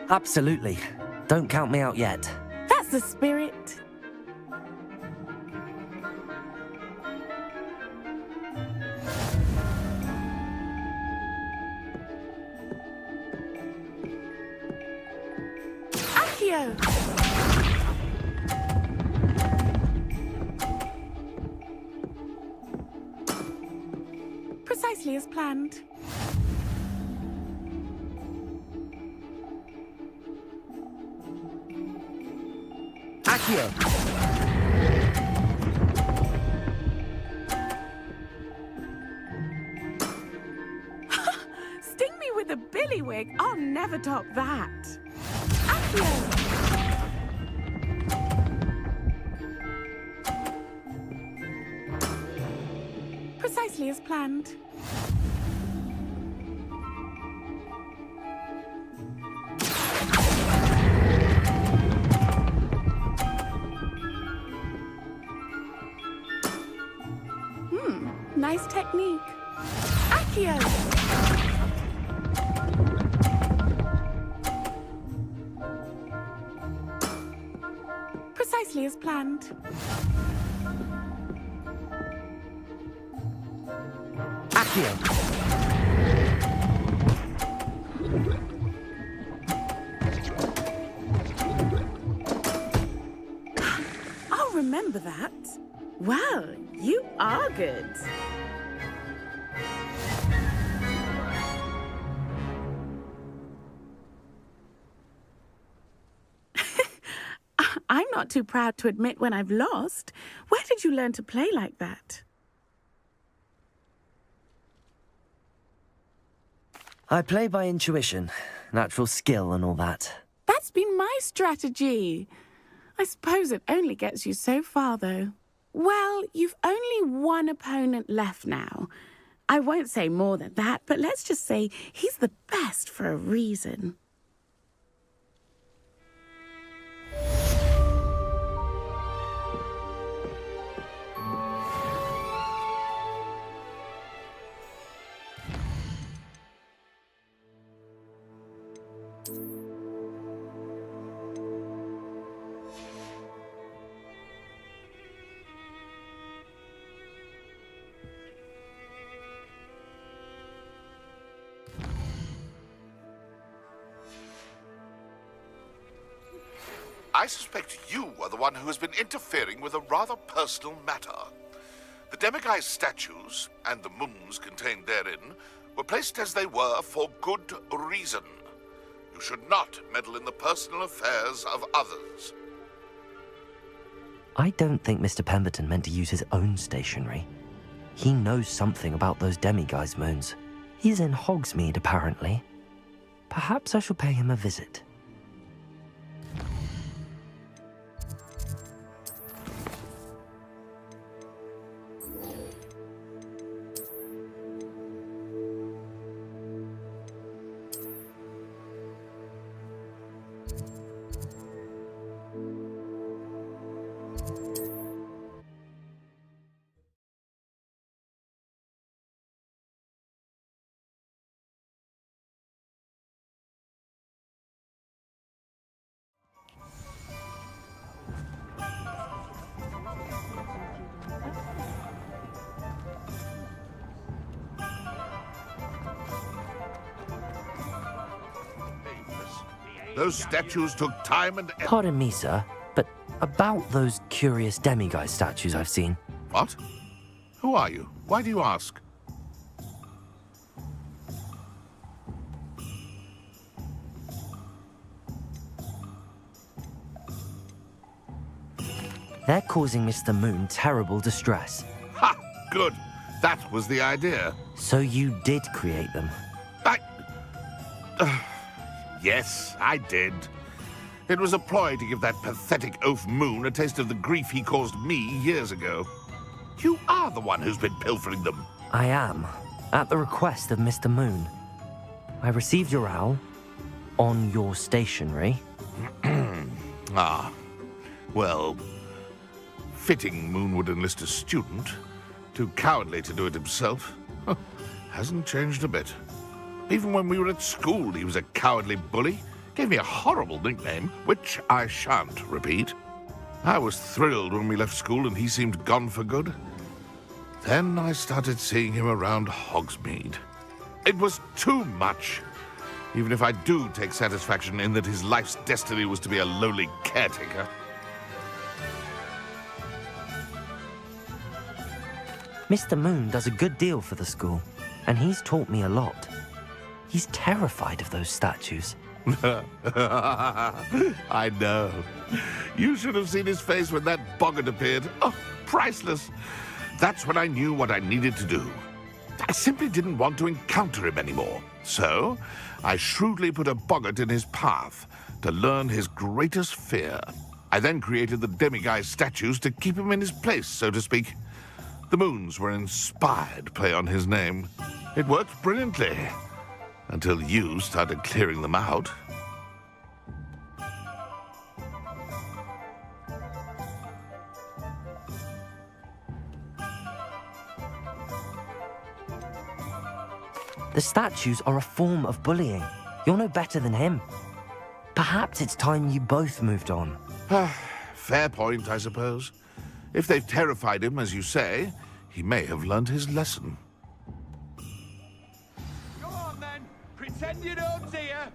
Absolutely. Don't count me out yet.
That's the spirit. Accio! Precisely as planned.
Accio!
Sting me with a billywig. I'll never top that. Accio! Precisely as planned. Nice technique. Accio! Precisely as planned.
Accio!
I'll remember that. Well, you are good. I'm not too proud to admit when I've lost. Where did you learn to play like that?
I play by intuition, natural skill and all that.
That's been my strategy. I suppose it only gets you so far, though. Well, you've only one opponent left now. I won't say more than that, but let's just say he's the best for a reason.
I suspect you are the one who has been interfering with a rather personal matter. The demiguise statues, and the moons contained therein, were placed as they were for good reason. You should not meddle in the personal affairs of others.
I don't think Mr. Pemberton meant to use his own stationery. He knows something about those demiguise moons. He's in Hogsmeade, apparently. Perhaps I shall pay him a visit.
Those statues took time and effort.
Pardon me, sir, but about those curious demiguise statues I've seen.
What? Who are you? Why do you ask?
They're causing Mr. Moon terrible distress.
Ha! Good. That was the idea.
So you did create them?
Yes, I did. It was a ploy to give that pathetic oaf Moon a taste of the grief he caused me years ago. You are the one who's been pilfering them.
I am, at the request of Mr. Moon. I received your owl on your stationery.
Ah, well, fitting Moon would enlist a student. Too cowardly to do it himself. Hasn't changed a bit. Even when we were at school, he was a cowardly bully, Gave me a horrible nickname, which I shan't repeat. I was thrilled when we left school and he seemed gone for good. Then I started seeing him around Hogsmeade. It was too much. Even if I do take satisfaction in that his life's destiny was to be a lowly caretaker.
Mr. Moon does a good deal for the school, and he's taught me a lot. He's terrified of those statues.
I know. You should have seen his face when that boggart appeared. Oh, priceless. That's when I knew what I needed to do. I simply didn't want to encounter him anymore. So, I shrewdly put a boggart in his path to learn his greatest fear. I then created the demiguise statues to keep him in his place, so to speak. The moons were an inspired play on his name. It worked brilliantly. Until you started clearing them out.
The statues are a form of bullying. You're no better than him. Perhaps it's time you both moved on.
Fair point, I suppose. If they've terrified him, as you say, he may have learned his lesson.
Go on, then. Pretend you don't see her.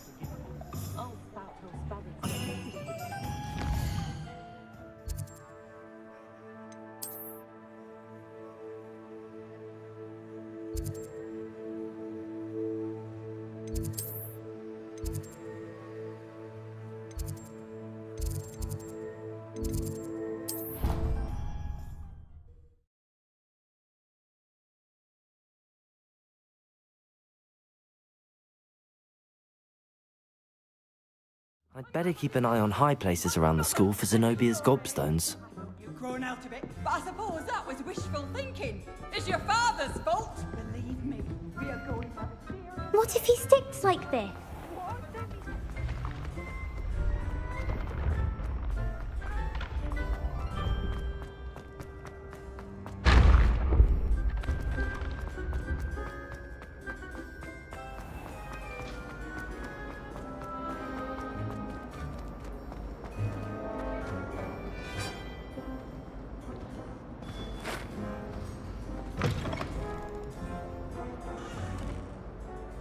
I'd better keep an eye on high places around the school for Zenobia's gobstones.
You've grown out of it, but I suppose that was wishful thinking. It's your father's fault. Believe me, we are going to have a serious...
What if he sticks like this?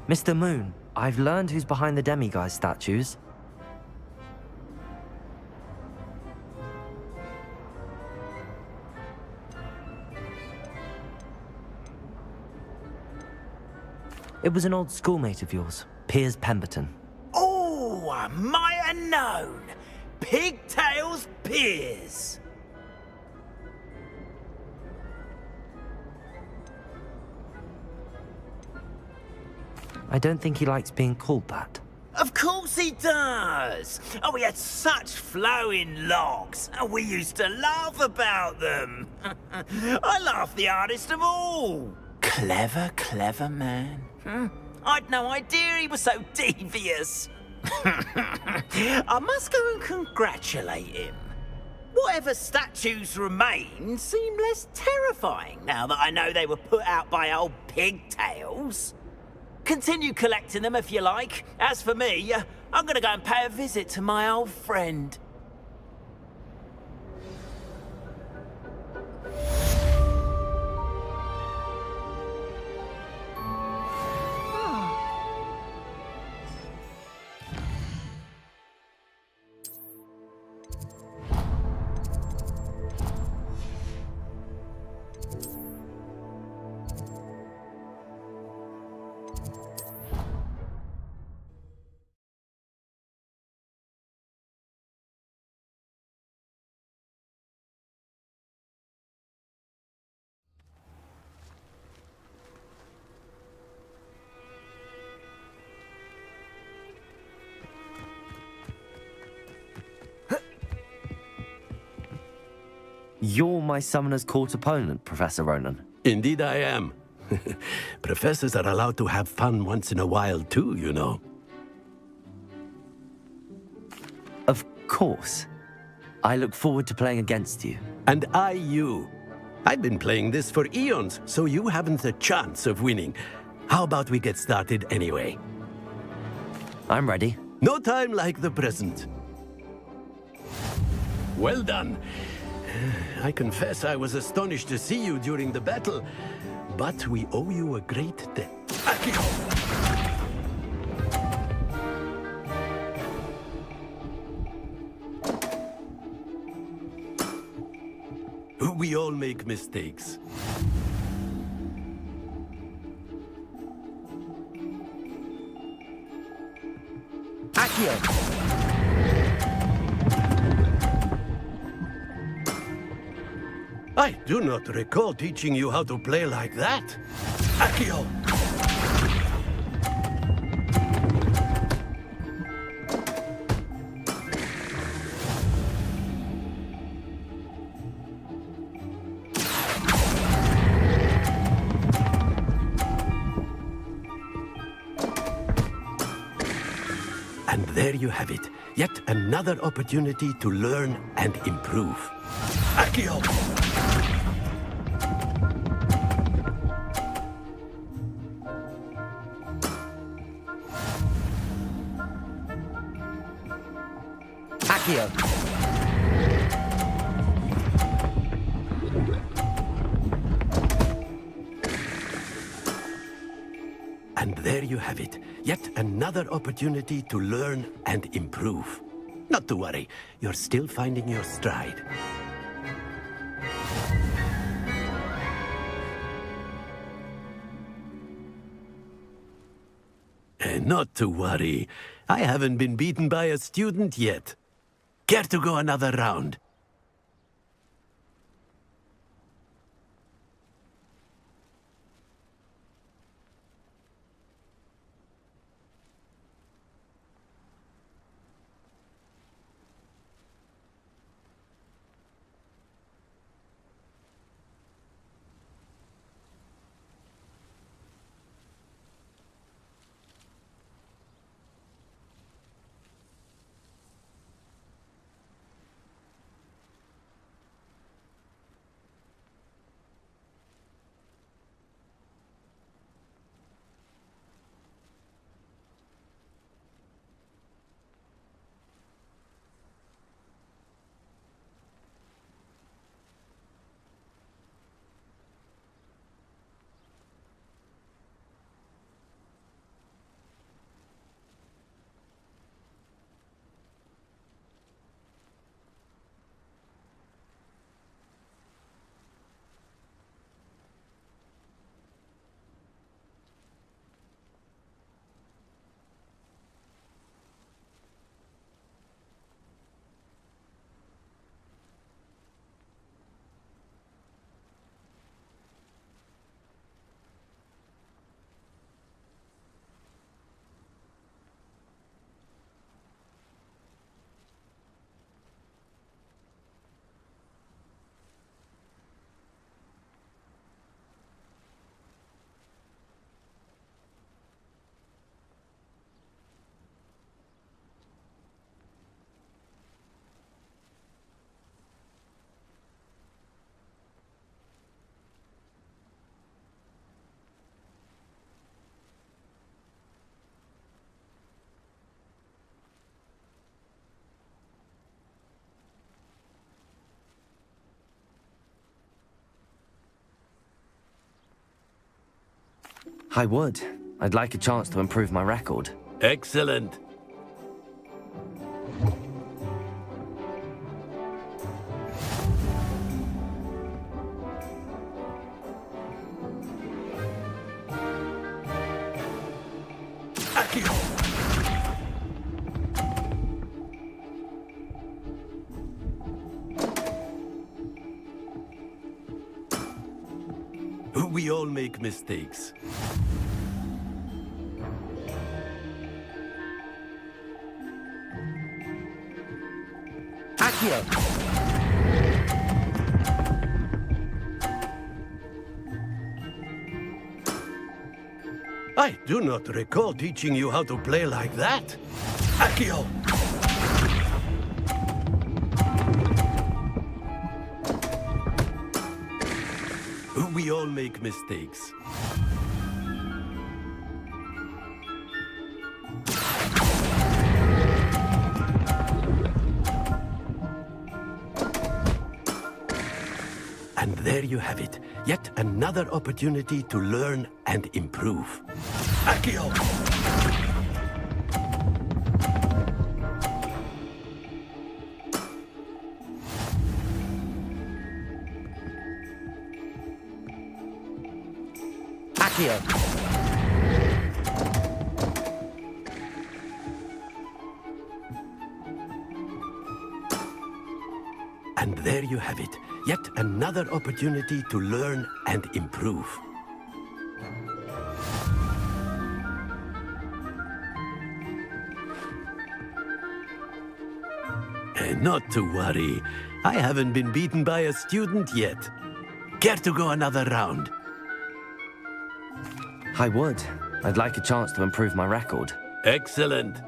Mr. Moon, I've learned who's behind the demiguise statues. It was an old schoolmate of yours, Piers Pemberton.
Oh, I might have known. Pigtails Piers.
I don't think he likes being called that.
Of course he does. Oh, he had such flowing locks, and we used to laugh about them. I laughed the hardest of all. Clever, clever man. I'd no idea he was so devious. I must go and congratulate him. Whatever statues remain seem less terrifying now that I know they were put out by old pigtails. Continue collecting them if you like. As for me, I'm gonna go and pay a visit to my old friend.
You're my Summoner's Court opponent, Professor Ronan.
Indeed I am. Professors are allowed to have fun once in a while too, you know.
Of course. I look forward to playing against you.
And I you. I've been playing this for eons, so you haven't a chance of winning. How about we get started anyway?
I'm ready.
No time like the present. Well done. I confess I was astonished to see you during the battle, but we owe you a great debt. Akio! We all make mistakes.
Akio!
I do not recall teaching you how to play like that. Akio! And there you have it. Yet another opportunity to learn and improve. Akio!
Akio!
And there you have it. Yet another opportunity to learn and improve. Not to worry, you're still finding your stride. Not to worry. I haven't been beaten by a student yet. Care to go another round?
I would. I'd like a chance to improve my record.
Excellent. We all make mistakes.
Akio!
I do not recall teaching you how to play like that. Akio! We all make mistakes. And there you have it. Yet another opportunity to learn and improve. Accio!
Accio!
And there you have it. Yet another opportunity to learn and improve. Not to worry. I haven't been beaten by a student yet. Care to go another round?
I would. I'd like a chance to improve my record.
Excellent.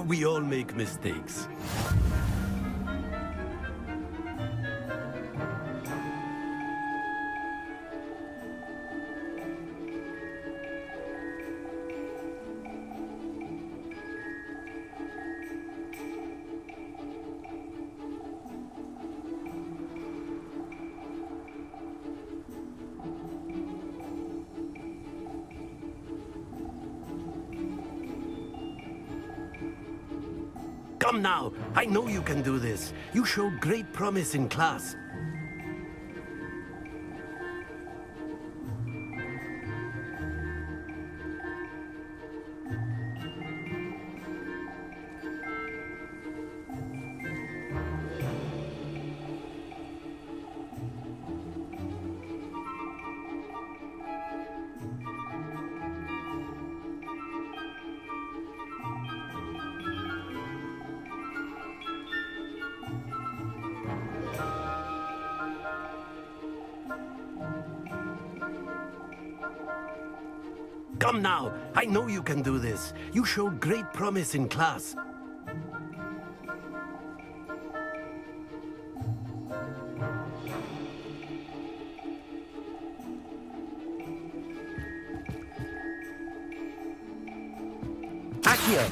We all make mistakes. Come now, I know you can do this. You showed great promise in class. Come now, I know you can do this. You showed great promise in class.
Accio!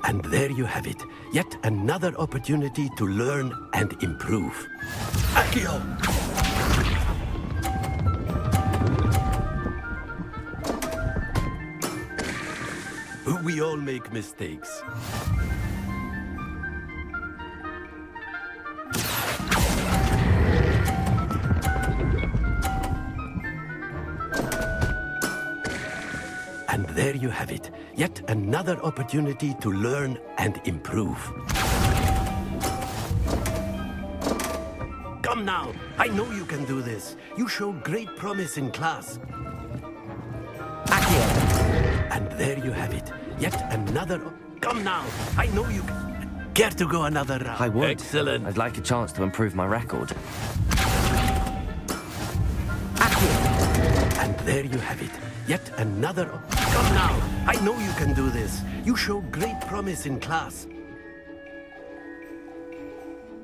And there you have it. Yet another opportunity to learn and improve. Accio! We all make mistakes. And there you have it. Yet another opportunity to learn and improve. Come now, I know you can do this. You showed great promise in class.
Accio!
And there you have it. Yet another... Come now, I know you can... Care to go another round?
I would.
Excellent.
I'd like a chance to improve my record.
And there you have it. Yet another... Come now, I know you can do this. You showed great promise in class.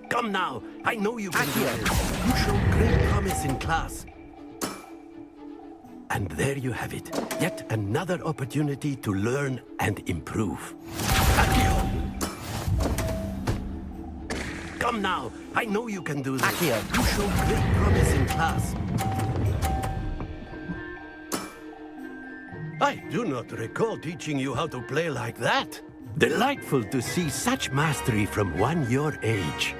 Come now, I know you can do this. You showed great promise in class. And there you have it. Yet another opportunity to learn and improve. Accio! Come now, I know you can do this.
Accio!
You showed great promise in class. I do not recall teaching you how to play like that. Delightful to see such mastery from one your age.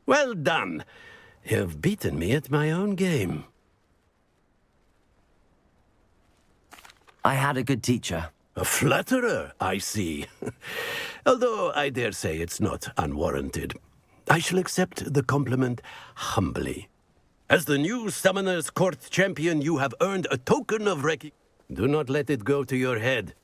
Well done. You've beaten me at my own game.
I had a good teacher.
A flatterer, I see. Although I dare say it's not unwarranted. I shall accept the compliment humbly. As the new Summoner's Court champion, you have earned a token of recognition. Do not let it go to your head.